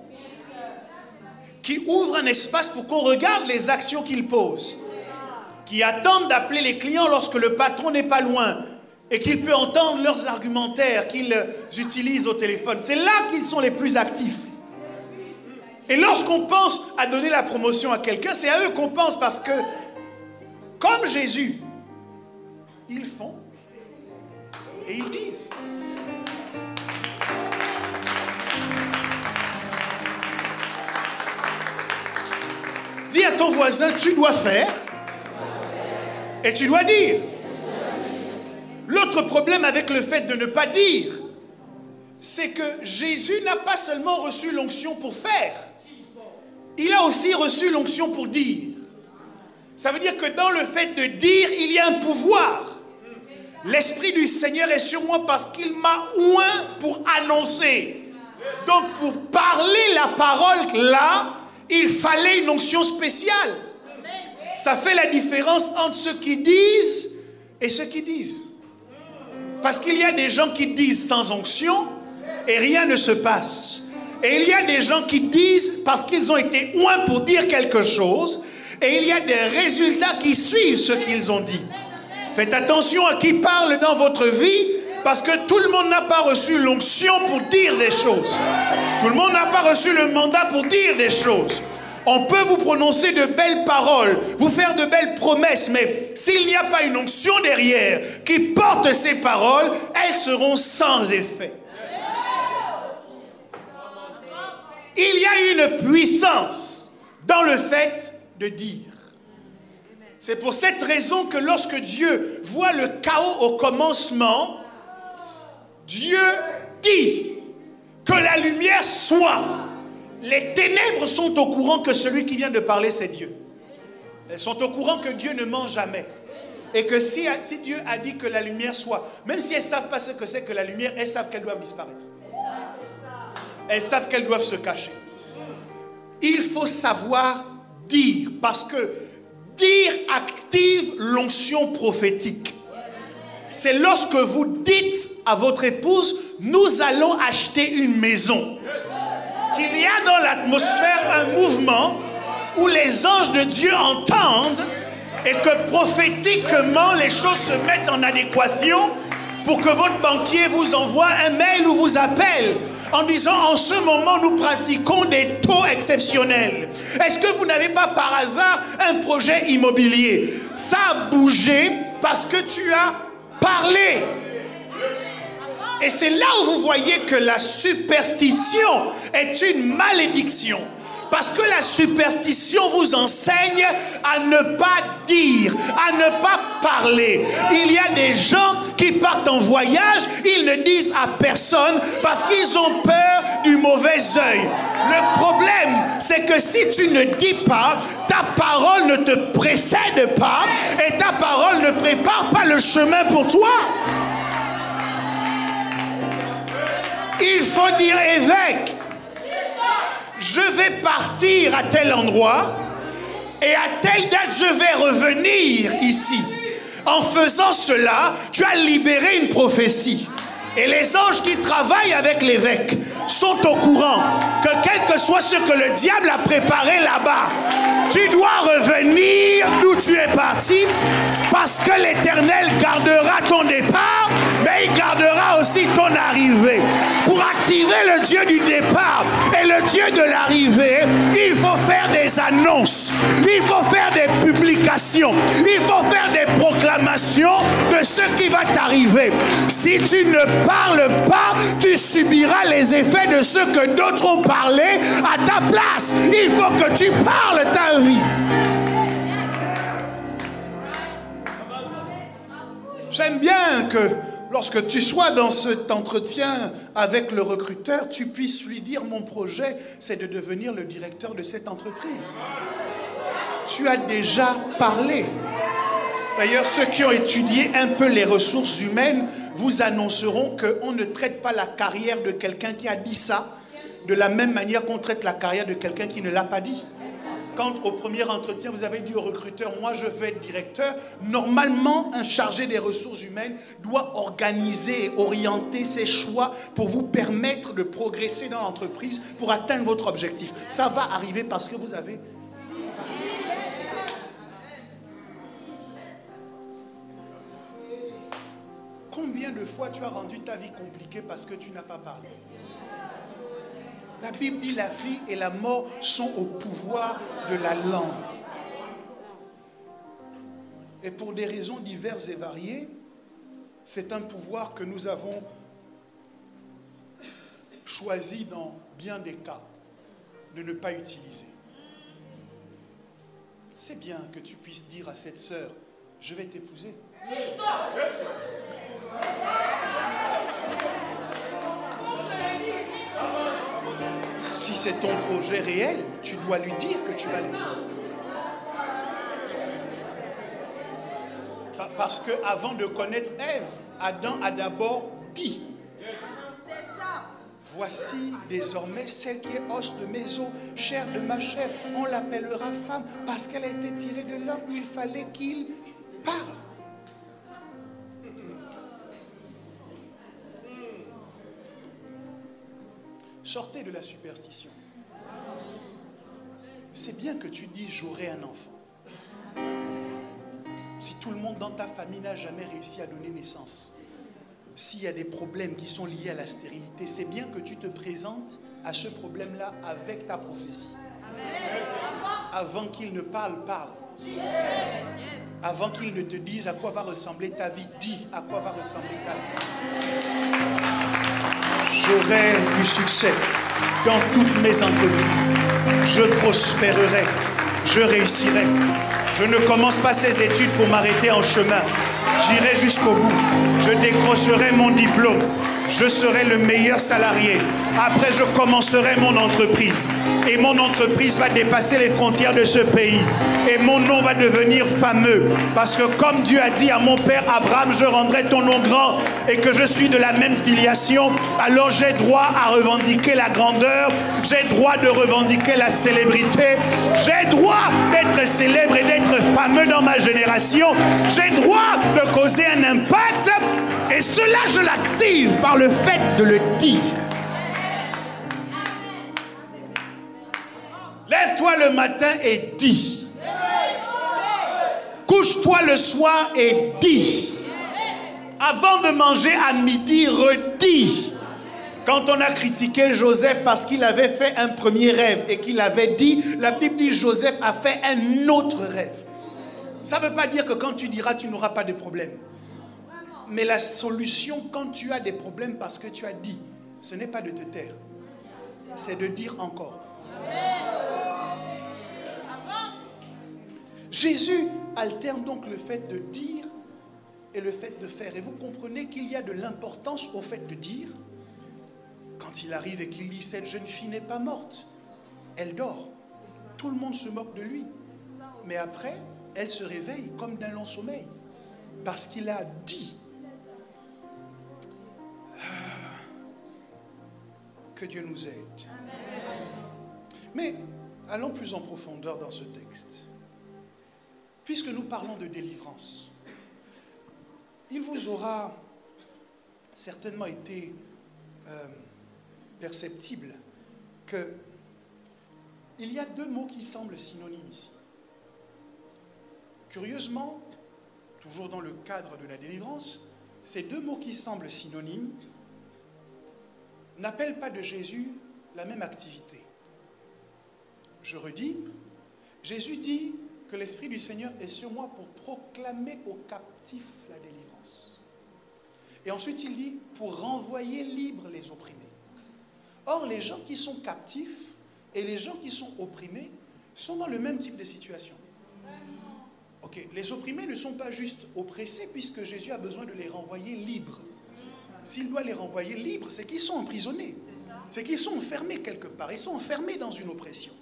qui ouvrent un espace pour qu'on regarde les actions qu'ils posent, qui attendent d'appeler les clients lorsque le patron n'est pas loin et qu'il peut entendre leurs argumentaires qu'ils utilisent au téléphone. C'est là qu'ils sont les plus actifs. Et lorsqu'on pense à donner la promotion à quelqu'un, c'est à eux qu'on pense parce que, comme Jésus, ils font et ils disent. Dis à ton voisin, tu dois faire et tu dois dire. L'autre problème avec le fait de ne pas dire, c'est que Jésus n'a pas seulement reçu l'onction pour faire, il a aussi reçu l'onction pour dire. Ça veut dire que dans le fait de dire, il y a un pouvoir. L'Esprit du Seigneur est sur moi parce qu'il m'a oint pour annoncer. Donc pour parler la parole là, il fallait une onction spéciale. Ça fait la différence entre ceux qui disent et ceux qui disent. Parce qu'il y a des gens qui disent sans onction et rien ne se passe. Et il y a des gens qui disent parce qu'ils ont été oints pour dire quelque chose et il y a des résultats qui suivent ce qu'ils ont dit. Faites attention à qui parle dans votre vie parce que tout le monde n'a pas reçu l'onction pour dire des choses. Tout le monde n'a pas reçu le mandat pour dire des choses. On peut vous prononcer de belles paroles, vous faire de belles promesses, mais s'il n'y a pas une onction derrière qui porte ces paroles, elles seront sans effet. Il y a une puissance dans le fait de dire. C'est pour cette raison que lorsque Dieu voit le chaos au commencement, Dieu dit que la lumière soit. Les ténèbres sont au courant que celui qui vient de parler, c'est Dieu. Elles sont au courant que Dieu ne ment jamais. Et que si Dieu a dit que la lumière soit, même si elles ne savent pas ce que c'est que la lumière, elles savent qu'elles doivent disparaître. Elles savent qu'elles doivent se cacher. Il faut savoir dire, parce que dire active l'onction prophétique. C'est lorsque vous dites à votre épouse, nous allons acheter une maison. Qu'il y a dans l'atmosphère un mouvement où les anges de Dieu entendent et que prophétiquement les choses se mettent en adéquation pour que votre banquier vous envoie un mail ou vous appelle en disant en ce moment nous pratiquons des taux exceptionnels. Est-ce que vous n'avez pas par hasard un projet immobilier? Ça a bougé parce que tu as parlé. Et c'est là où vous voyez que la superstition est une malédiction. Parce que la superstition vous enseigne à ne pas dire, à ne pas parler. Il y a des gens qui partent en voyage, ils ne disent à personne parce qu'ils ont peur du mauvais œil. Le problème, c'est que si tu ne dis pas, ta parole ne te précède pas et ta parole ne prépare pas le chemin pour toi. Il faut dire évêque. Je vais partir à tel endroit et à telle date je vais revenir ici. En faisant cela, tu as libéré une prophétie. Et les anges qui travaillent avec l'évêque sont au courant que quel que soit ce que le diable a préparé là-bas, tu dois revenir d'où tu es parti parce que l'Éternel gardera ton départ, mais il gardera aussi ton arrivée. Pour activer le Dieu du départ et le Dieu de l'arrivée, il faut faire des annonces, il faut faire des publications, il faut faire des proclamations de ce qui va t'arriver. Si tu ne parles pas, tu subiras les effets de ce que d'autres ont parlé à ta place. Il faut que tu parles ta vie. J'aime bien que lorsque tu sois dans cet entretien avec le recruteur, tu puisses lui dire mon projet, c'est de devenir le directeur de cette entreprise. Tu as déjà parlé. D'ailleurs, ceux qui ont étudié un peu les ressources humaines vous annonceront qu'on ne traite pas la carrière de quelqu'un qui a dit ça de la même manière qu'on traite la carrière de quelqu'un qui ne l'a pas dit. Quand au premier entretien, vous avez dit au recruteur, moi je veux être directeur, normalement, un chargé des ressources humaines doit organiser et orienter ses choix pour vous permettre de progresser dans l'entreprise pour atteindre votre objectif. Ça va arriver parce que vous avez... Combien de fois tu as rendu ta vie compliquée parce que tu n'as pas parlé? La Bible dit la vie et la mort sont au pouvoir de la langue. Et pour des raisons diverses et variées, c'est un pouvoir que nous avons choisi dans bien des cas de ne pas utiliser. C'est bien que tu puisses dire à cette sœur, je vais t'épouser. Si c'est ton projet réel, tu dois lui dire que tu vas l'épouser. Parce qu'avant de connaître Ève, Adam a d'abord dit. Voici désormais celle qui est os de mes os, chair de ma chair. On l'appellera femme parce qu'elle a été tirée de l'homme. Il fallait qu'il parle. Sortez de la superstition. C'est bien que tu dis j'aurai un enfant. Si tout le monde dans ta famille n'a jamais réussi à donner naissance, s'il y a des problèmes qui sont liés à la stérilité, c'est bien que tu te présentes à ce problème-là avec ta prophétie. Avant qu'il ne parle, parle. Avant qu'il ne te dise à quoi va ressembler ta vie, dis à quoi va ressembler ta vie. J'aurai du succès dans toutes mes entreprises. Je prospérerai. Je réussirai. Je ne commence pas ces études pour m'arrêter en chemin. J'irai jusqu'au bout. Je décrocherai mon diplôme. Je serai le meilleur salarié. Après, je commencerai mon entreprise. Et mon entreprise va dépasser les frontières de ce pays. Et mon nom va devenir fameux. Parce que comme Dieu a dit à mon père Abraham, je rendrai ton nom grand. Et que je suis de la même filiation. Alors j'ai droit à revendiquer la grandeur. J'ai droit de revendiquer la célébrité. J'ai droit d'être célèbre et d'être fameux dans ma génération. J'ai droit de causer un impact. Et cela, je l'active par le fait de le dire. Lève-toi le matin et dis. Couche-toi le soir et dis. Avant de manger à midi, redis. Quand on a critiqué Joseph parce qu'il avait fait un premier rêve et qu'il avait dit, la Bible dit Joseph a fait un autre rêve. Ça ne veut pas dire que quand tu diras, tu n'auras pas de problème. Mais la solution, quand tu as des problèmes parce que tu as dit, ce n'est pas de te taire, c'est de dire encore. Jésus alterne donc le fait de dire et le fait de faire. Et vous comprenez qu'il y a de l'importance au fait de dire. Quand il arrive et qu'il dit, cette jeune fille n'est pas morte, elle dort. Tout le monde se moque de lui. Mais après, elle se réveille comme d'un long sommeil. Parce qu'il a dit. Que Dieu nous aide. Mais allons plus en profondeur dans ce texte. Puisque nous parlons de délivrance, il vous aura certainement été perceptible qu'il y a deux mots qui semblent synonymes ici. Curieusement, toujours dans le cadre de la délivrance, ces deux mots qui semblent synonymes n'appellent pas de Jésus la même activité. Je redis, Jésus dit que l'Esprit du Seigneur est sur moi pour proclamer aux captifs la délivrance. Et ensuite il dit pour renvoyer libres les opprimés. Or, les gens qui sont captifs et les gens qui sont opprimés sont dans le même type de situation. Ok, les opprimés ne sont pas juste oppressés puisque Jésus a besoin de les renvoyer libres. S'il doit les renvoyer libres, c'est qu'ils sont emprisonnés. C'est qu'ils sont enfermés quelque part. Ils sont enfermés dans une oppression.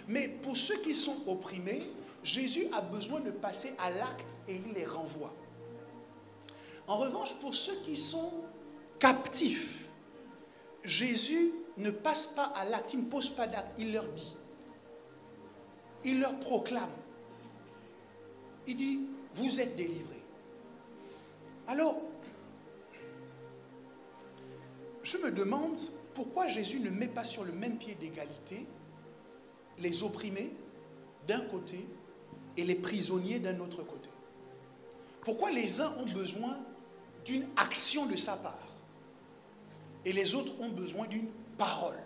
Mais pour ceux qui sont opprimés, Jésus a besoin de passer à l'acte et il les renvoie. En revanche, pour ceux qui sont captifs, Jésus ne passe pas à l'acte, il ne pose pas d'acte, il leur dit. Il leur proclame. Il dit, vous êtes délivrés. Alors, je me demande pourquoi Jésus ne met pas sur le même pied d'égalité les opprimés d'un côté et les prisonniers d'un autre côté. Pourquoi les uns ont besoin d'une action de sa part et les autres ont besoin d'une parole.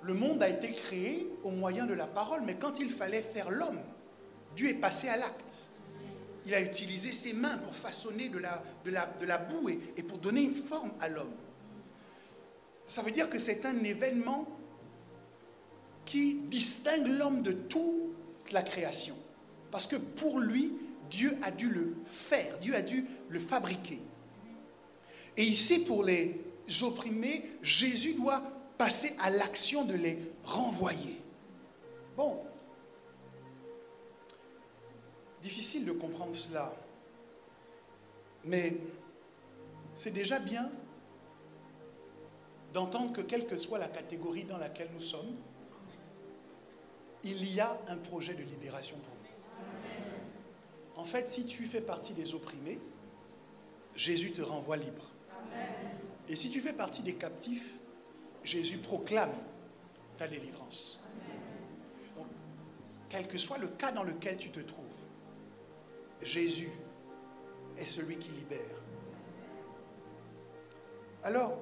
Le monde a été créé au moyen de la parole, mais quand il fallait faire l'homme, Dieu est passé à l'acte. Il a utilisé ses mains pour façonner de la boue et pour donner une forme à l'homme. Ça veut dire que c'est un événement qui distingue l'homme de toute la création. Parce que pour lui, Dieu a dû le faire, Dieu a dû le fabriquer. Et ici, pour les opprimés, Jésus doit passer à l'action de les renvoyer. Bon, difficile de comprendre cela, mais c'est déjà bien d'entendre que quelle que soit la catégorie dans laquelle nous sommes, il y a un projet de libération pour nous. En fait, si tu fais partie des opprimés, Jésus te renvoie libre. Et si tu fais partie des captifs, Jésus proclame ta délivrance. Donc, quel que soit le cas dans lequel tu te trouves, Jésus est celui qui libère. Alors,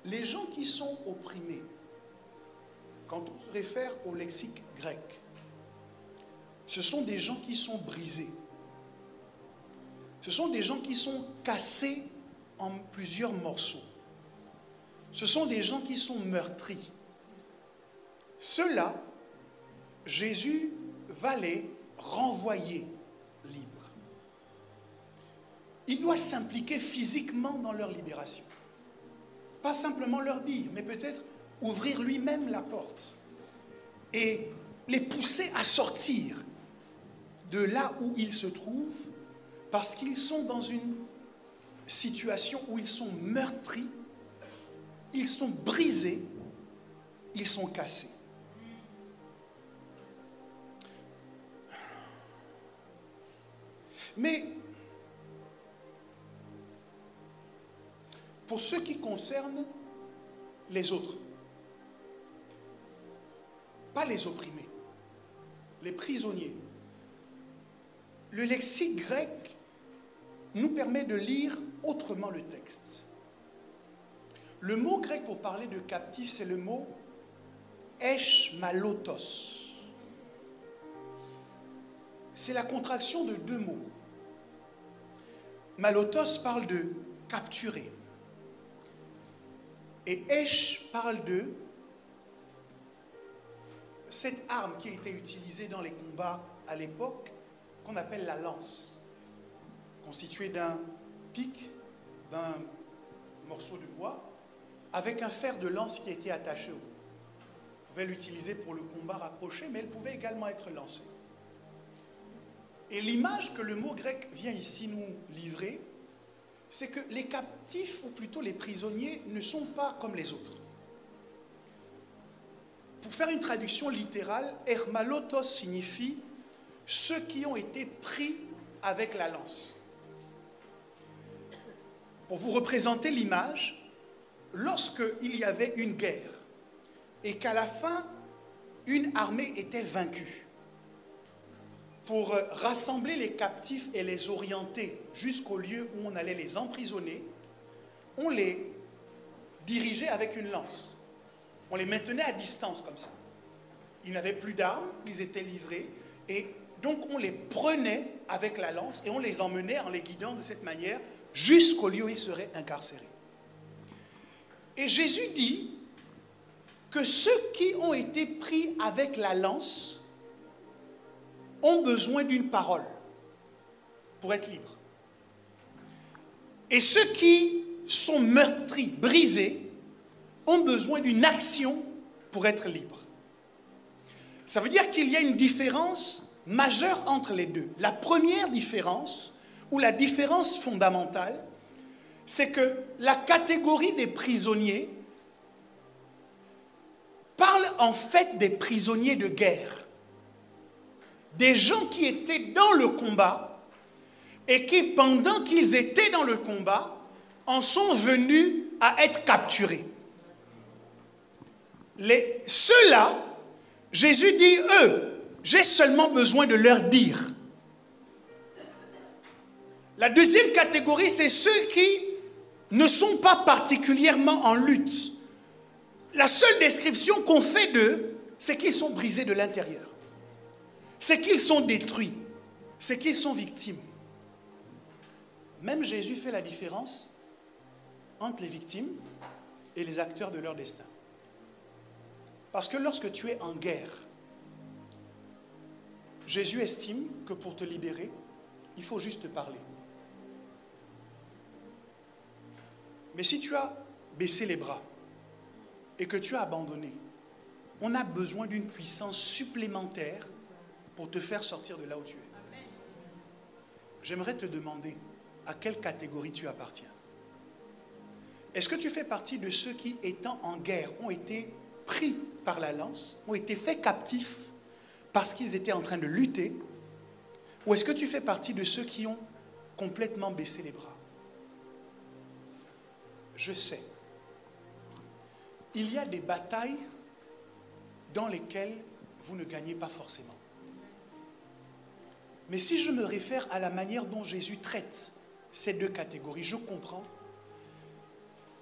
les gens qui sont opprimés, quand on se réfère au lexique grec, ce sont des gens qui sont brisés. Ce sont des gens qui sont cassés en plusieurs morceaux. Ce sont des gens qui sont meurtris. Ceux-là, Jésus va les renvoyer libres. Il doit s'impliquer physiquement dans leur libération. Pas simplement leur dire, mais peut-être ouvrir lui-même la porte et les pousser à sortir de là où ils se trouvent, parce qu'ils sont dans une situation où ils sont meurtris, ils sont brisés, ils sont cassés. Mais pour ce qui concerne les autres, pas les opprimés, les prisonniers, le lexique grec nous permet de lire autrement le texte. Le mot grec pour parler de captif, c'est le mot eshmalotos. C'est la contraction de deux mots. Malotos parle de capturer. Et esh parle de cette arme qui a été utilisée dans les combats à l'époque, qu'on appelle la lance, constituée d'un pic, d'un morceau de bois, avec un fer de lance qui a été attaché au bout. On pouvait l'utiliser pour le combat rapproché, mais elle pouvait également être lancée. Et l'image que le mot grec vient ici nous livrer, c'est que les captifs, ou plutôt les prisonniers, ne sont pas comme les autres. Pour faire une traduction littérale, hermalotos signifie ceux qui ont été pris avec la lance. Pour vous représenter l'image, lorsqu'il y avait une guerre et qu'à la fin, une armée était vaincue, pour rassembler les captifs et les orienter jusqu'au lieu où on allait les emprisonner, on les dirigeait avec une lance. On les maintenait à distance comme ça. Ils n'avaient plus d'armes, ils étaient livrés, et donc on les prenait avec la lance et on les emmenait en les guidant de cette manière jusqu'au lieu où ils seraient incarcérés. Et Jésus dit que ceux qui ont été pris avec la lance ont besoin d'une parole pour être libres. Et ceux qui sont meurtris, brisés, ont besoin d'une action pour être libres. Ça veut dire qu'il y a une différence majeure entre les deux. La première différence, ou la différence fondamentale, c'est que la catégorie des prisonniers parle en fait des prisonniers de guerre. Des gens qui étaient dans le combat et qui, pendant qu'ils étaient dans le combat, en sont venus à être capturés. Ceux-là, Jésus dit, eux, j'ai seulement besoin de leur dire. La deuxième catégorie, c'est ceux qui ne sont pas particulièrement en lutte. La seule description qu'on fait d'eux, c'est qu'ils sont brisés de l'intérieur. C'est qu'ils sont détruits. C'est qu'ils sont victimes. Même Jésus fait la différence entre les victimes et les acteurs de leur destin. Parce que lorsque tu es en guerre, Jésus estime que pour te libérer, il faut juste te parler. Mais si tu as baissé les bras et que tu as abandonné, on a besoin d'une puissance supplémentaire pour te faire sortir de là où tu es. J'aimerais te demander, à quelle catégorie tu appartiens? Est-ce que tu fais partie de ceux qui, étant en guerre, ont été pris par la lance, ont été faits captifs parce qu'ils étaient en train de lutter? Ou est-ce que tu fais partie de ceux qui ont complètement baissé les bras? Je sais. Il y a des batailles dans lesquelles vous ne gagnez pas forcément. Mais si je me réfère à la manière dont Jésus traite ces deux catégories, je comprends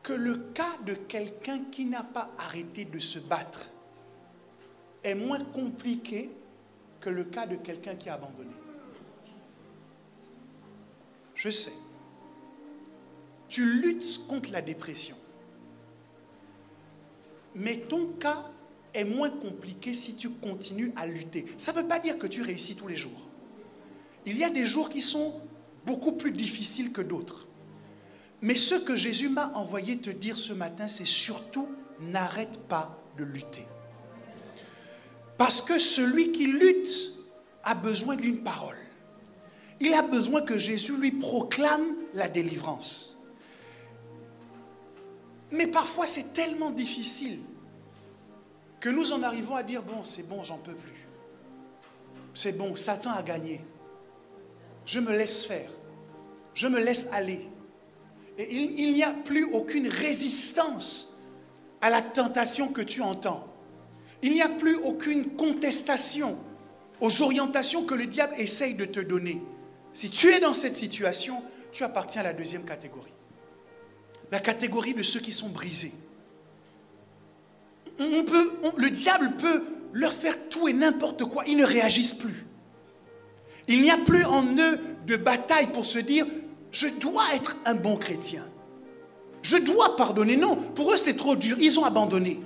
que le cas de quelqu'un qui n'a pas arrêté de se battre est moins compliqué que le cas de quelqu'un qui a abandonné. Je sais. Tu luttes contre la dépression. Mais ton cas est moins compliqué si tu continues à lutter. Ça ne veut pas dire que tu réussis tous les jours. Il y a des jours qui sont beaucoup plus difficiles que d'autres. Mais ce que Jésus m'a envoyé te dire ce matin, c'est surtout n'arrête pas de lutter. Parce que celui qui lutte a besoin d'une parole. Il a besoin que Jésus lui proclame la délivrance. Mais parfois c'est tellement difficile que nous en arrivons à dire, bon, c'est bon, j'en peux plus. C'est bon, Satan a gagné. Je me laisse faire. Je me laisse aller. Et il n'y a plus aucune résistance à la tentation que tu entends. Il n'y a plus aucune contestation aux orientations que le diable essaye de te donner. Si tu es dans cette situation, tu appartiens à la deuxième catégorie. La catégorie de ceux qui sont brisés. Le diable peut leur faire tout et n'importe quoi. Ils ne réagissent plus. Il n'y a plus en eux de bataille pour se dire « Je dois être un bon chrétien. Je dois pardonner. » Non, pour eux c'est trop dur. Ils ont abandonné.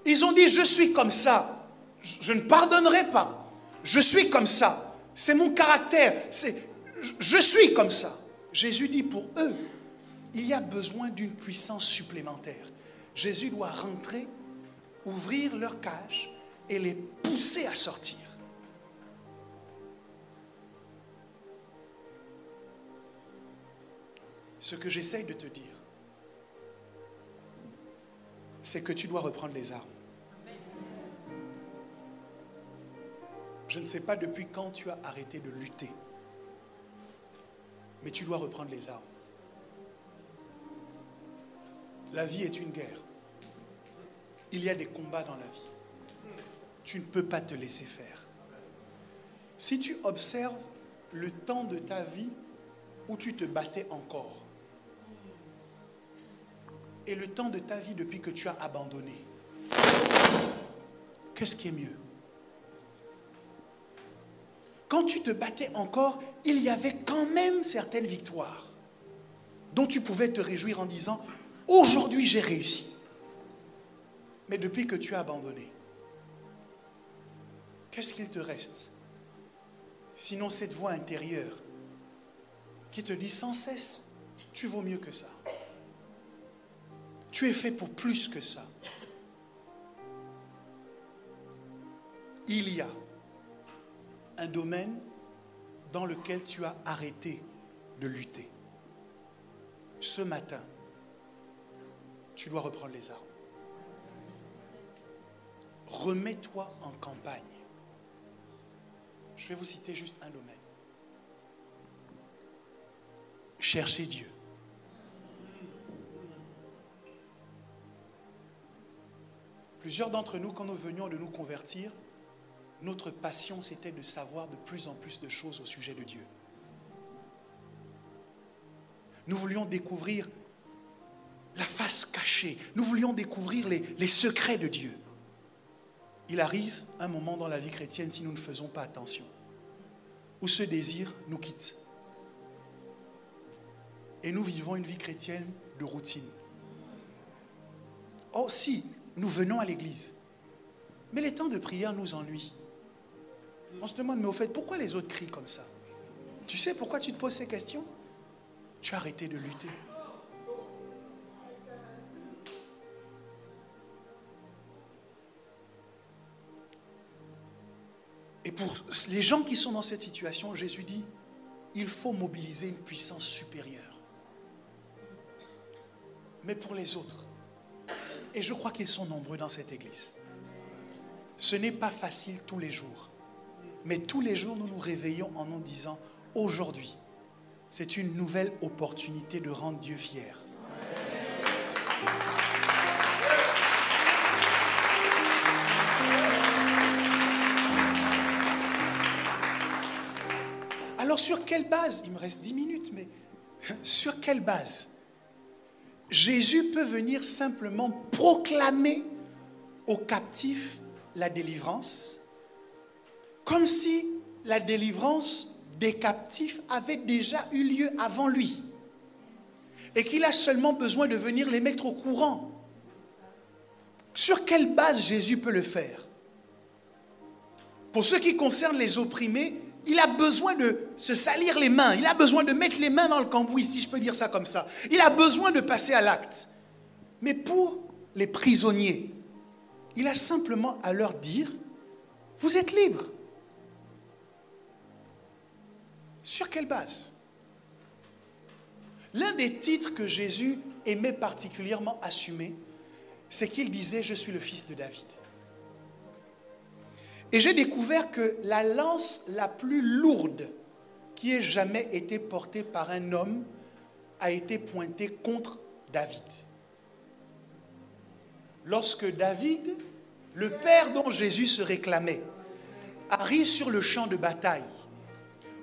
Ils ont dit « Je suis comme ça. Je ne pardonnerai pas. Je suis comme ça. C'est mon caractère. Je suis comme ça. » Jésus dit pour eux, il y a besoin d'une puissance supplémentaire. Jésus doit rentrer, ouvrir leur cage et les pousser à sortir. Ce que j'essaye de te dire, c'est que tu dois reprendre les armes. Je ne sais pas depuis quand tu as arrêté de lutter, mais tu dois reprendre les armes. La vie est une guerre. Il y a des combats dans la vie. Tu ne peux pas te laisser faire. Si tu observes le temps de ta vie où tu te battais encore, et le temps de ta vie depuis que tu as abandonné, qu'est-ce qui est mieux? Quand tu te battais encore, il y avait quand même certaines victoires dont tu pouvais te réjouir en disant « Aujourd'hui, j'ai réussi. » Mais depuis que tu as abandonné, qu'est-ce qu'il te reste? Sinon cette voix intérieure qui te dit sans cesse « Tu vaux mieux que ça. Tu es fait pour plus que ça. » Il y a un domaine dans lequel tu as arrêté de lutter. Ce matin, tu dois reprendre les armes. Remets-toi en campagne. Je vais vous citer juste un domaine. Cherchez Dieu. Plusieurs d'entre nous, quand nous venions de nous convertir, notre passion, c'était de savoir de plus en plus de choses au sujet de Dieu. Nous voulions découvrir la face cachée. Nous voulions découvrir les secrets de Dieu. Il arrive un moment dans la vie chrétienne, si nous ne faisons pas attention, où ce désir nous quitte. Et nous vivons une vie chrétienne de routine. Oh si, nous venons à l'église, mais les temps de prière nous ennuient. On se demande, mais au fait, pourquoi les autres crient comme ça? Tu sais pourquoi tu te poses ces questions? Tu as arrêté de lutter. Et pour les gens qui sont dans cette situation, Jésus dit, il faut mobiliser une puissance supérieure. Mais pour les autres, et je crois qu'ils sont nombreux dans cette église, ce n'est pas facile tous les jours. Mais tous les jours, nous nous réveillons en nous disant, aujourd'hui, c'est une nouvelle opportunité de rendre Dieu fier. Alors sur quelle base, il me reste 10 minutes, mais sur quelle base Jésus peut venir simplement proclamer aux captifs la délivrance, comme si la délivrance des captifs avait déjà eu lieu avant lui, et qu'il a seulement besoin de venir les mettre au courant. Sur quelle base Jésus peut le faire? Pour ce qui concerne les opprimés, il a besoin de se salir les mains, il a besoin de mettre les mains dans le cambouis, si je peux dire ça comme ça. Il a besoin de passer à l'acte. Mais pour les prisonniers, il a simplement à leur dire, vous êtes libres. Sur quelle base? L'un des titres que Jésus aimait particulièrement assumer, c'est qu'il disait, je suis le fils de David. Et j'ai découvert que la lance la plus lourde qui ait jamais été portée par un homme a été pointée contre David. Lorsque David, le père dont Jésus se réclamait, arrive sur le champ de bataille,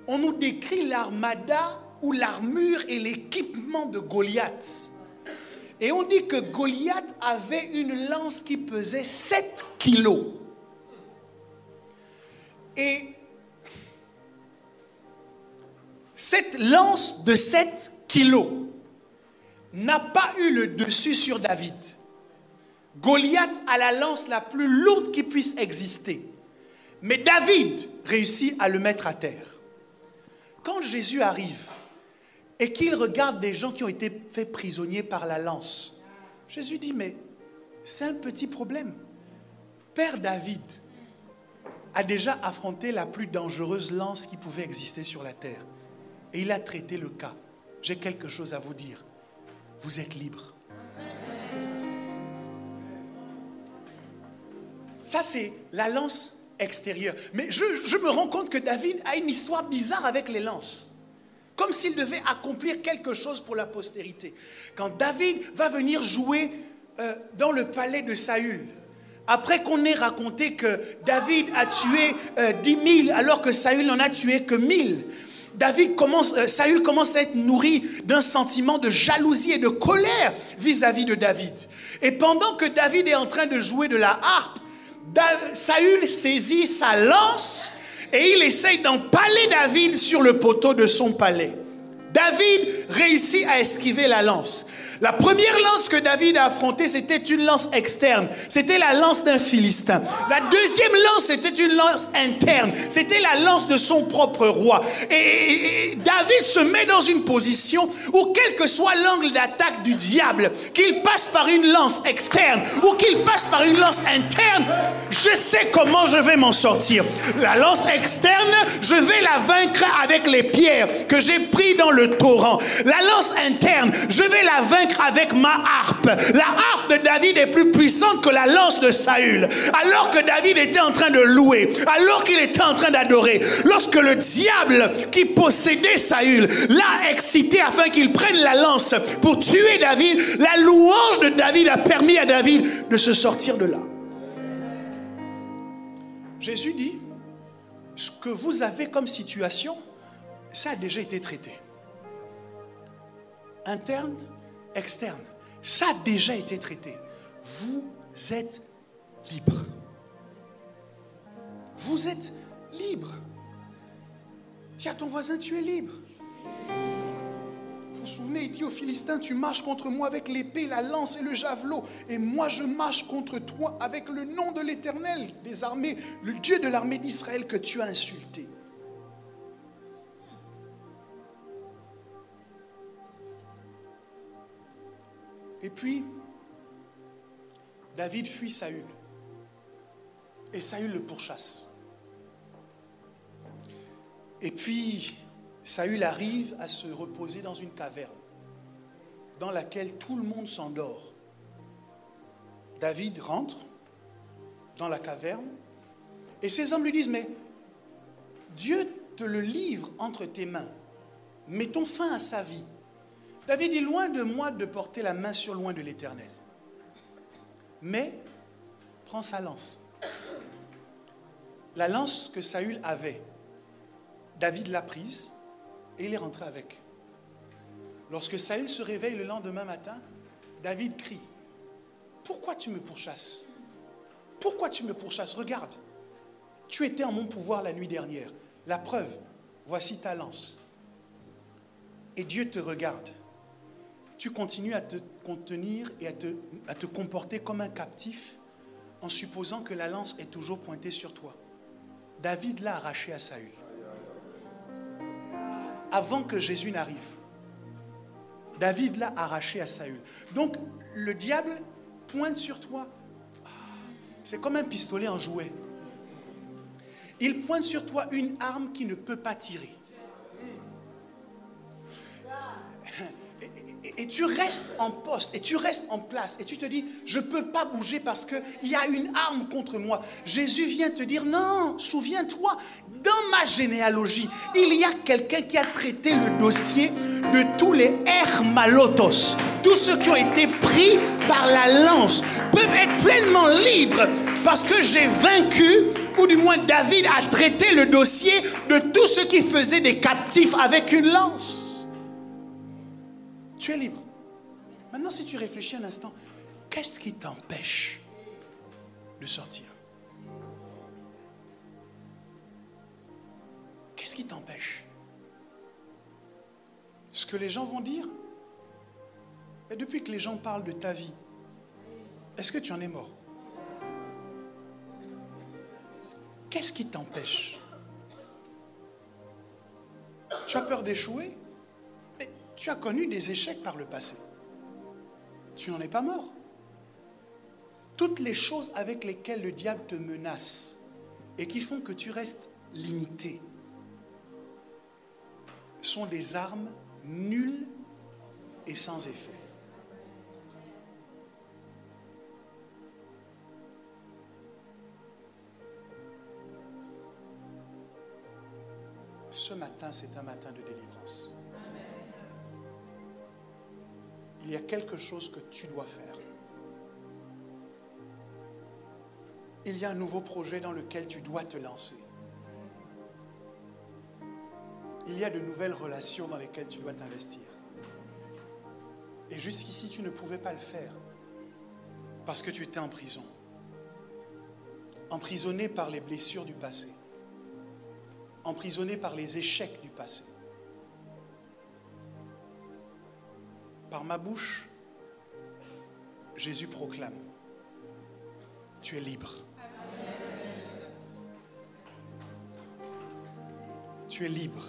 on nous décrit l'armada ou l'armure et l'équipement de Goliath. Et on dit que Goliath avait une lance qui pesait 7 kilos. Et cette lance de 7 kilos n'a pas eu le dessus sur David. Goliath a la lance la plus lourde qui puisse exister. Mais David réussit à le mettre à terre. Quand Jésus arrive et qu'il regarde des gens qui ont été faits prisonniers par la lance, Jésus dit, mais c'est un petit problème. Père David a déjà affronté la plus dangereuse lance qui pouvait exister sur la terre. Et il a traité le cas. J'ai quelque chose à vous dire. Vous êtes libres. Ça, c'est la lance extérieure. Mais je me rends compte que David a une histoire bizarre avec les lances. Comme s'il devait accomplir quelque chose pour la postérité. Quand David va venir jouer dans le palais de Saül, après qu'on ait raconté que David a tué 10 000 alors que Saül n'en a tué que 1000, Saül commence à être nourri d'un sentiment de jalousie et de colère vis-à-vis de David. Et pendant que David est en train de jouer de la harpe, Saül saisit sa lance et il essaye d'empaler David sur le poteau de son palais. David réussit à esquiver la lance. La première lance que David a affrontée, c'était une lance externe. C'était la lance d'un Philistin. La deuxième lance, c'était une lance interne. C'était la lance de son propre roi. Et David se met dans une position où, quel que soit l'angle d'attaque du diable, qu'il passe par une lance externe ou qu'il passe par une lance interne, je sais comment je vais m'en sortir. La lance externe, je vais la vaincre avec les pierres que j'ai prises dans le torrent. La lance interne, je vais la vaincre avec ma harpe. La harpe de David est plus puissante que la lance de Saül. Alors que David était en train de louer, alors qu'il était en train d'adorer, lorsque le diable qui possédait Saül l'a excité afin qu'il prenne la lance pour tuer David, la louange de David a permis à David de se sortir de là. Jésus dit, ce que vous avez comme situation, ça a déjà été traité. Interne, externe, ça a déjà été traité. Vous êtes libre. Vous êtes libre. Dis à ton voisin, tu es libre. Vous vous souvenez, il dit aux Philistins, tu marches contre moi avec l'épée, la lance et le javelot, et moi je marche contre toi avec le nom de l'Éternel des armées, le Dieu de l'armée d'Israël que tu as insulté. Et puis, David fuit Saül. Et Saül le pourchasse. Et puis, Saül arrive à se reposer dans une caverne dans laquelle tout le monde s'endort. David rentre dans la caverne et ses hommes lui disent, mais Dieu te le livre entre tes mains. Mettons fin à sa vie. David dit, loin de moi de porter la main sur loin de l'Éternel. Mais, prends sa lance. La lance que Saül avait, David l'a prise et il est rentré avec. Lorsque Saül se réveille le lendemain matin, David crie, pourquoi tu me pourchasses? Pourquoi tu me pourchasses? Regarde, tu étais en mon pouvoir la nuit dernière. La preuve, voici ta lance. Et Dieu te regarde. Tu continues à te contenir et à te comporter comme un captif en supposant que la lance est toujours pointée sur toi. David l'a arraché à Saül. Avant que Jésus n'arrive, David l'a arraché à Saül. Donc, le diable pointe sur toi. C'est comme un pistolet en jouet. Il pointe sur toi une arme qui ne peut pas tirer. Et tu restes en poste, et tu restes en place, et tu te dis, je ne peux pas bouger parce qu'il y a une arme contre moi. Jésus vient te dire, non, souviens-toi, dans ma généalogie, il y a quelqu'un qui a traité le dossier de tous les hermalotos. Tous ceux qui ont été pris par la lance peuvent être pleinement libres parce que j'ai vaincu, ou du moins David a traité le dossier de tous ceux qui faisaient des captifs avec une lance. Tu es libre. Maintenant, si tu réfléchis un instant, qu'est-ce qui t'empêche de sortir? Qu'est-ce qui t'empêche? Ce que les gens vont dire? Et depuis que les gens parlent de ta vie, est-ce que tu en es mort? Qu'est-ce qui t'empêche? Tu as peur d'échouer? Mais tu as connu des échecs par le passé. Tu n'en es pas mort. Toutes les choses avec lesquelles le diable te menace et qui font que tu restes limité sont des armes nulles et sans effet. Ce matin, c'est un matin de délivrance. Il y a quelque chose que tu dois faire. Il y a un nouveau projet dans lequel tu dois te lancer. Il y a de nouvelles relations dans lesquelles tu dois t'investir. Et jusqu'ici, tu ne pouvais pas le faire parce que tu étais en prison. Emprisonné par les blessures du passé. Emprisonné par les échecs du passé. Par ma bouche, Jésus proclame, tu es libre. Tu es libre.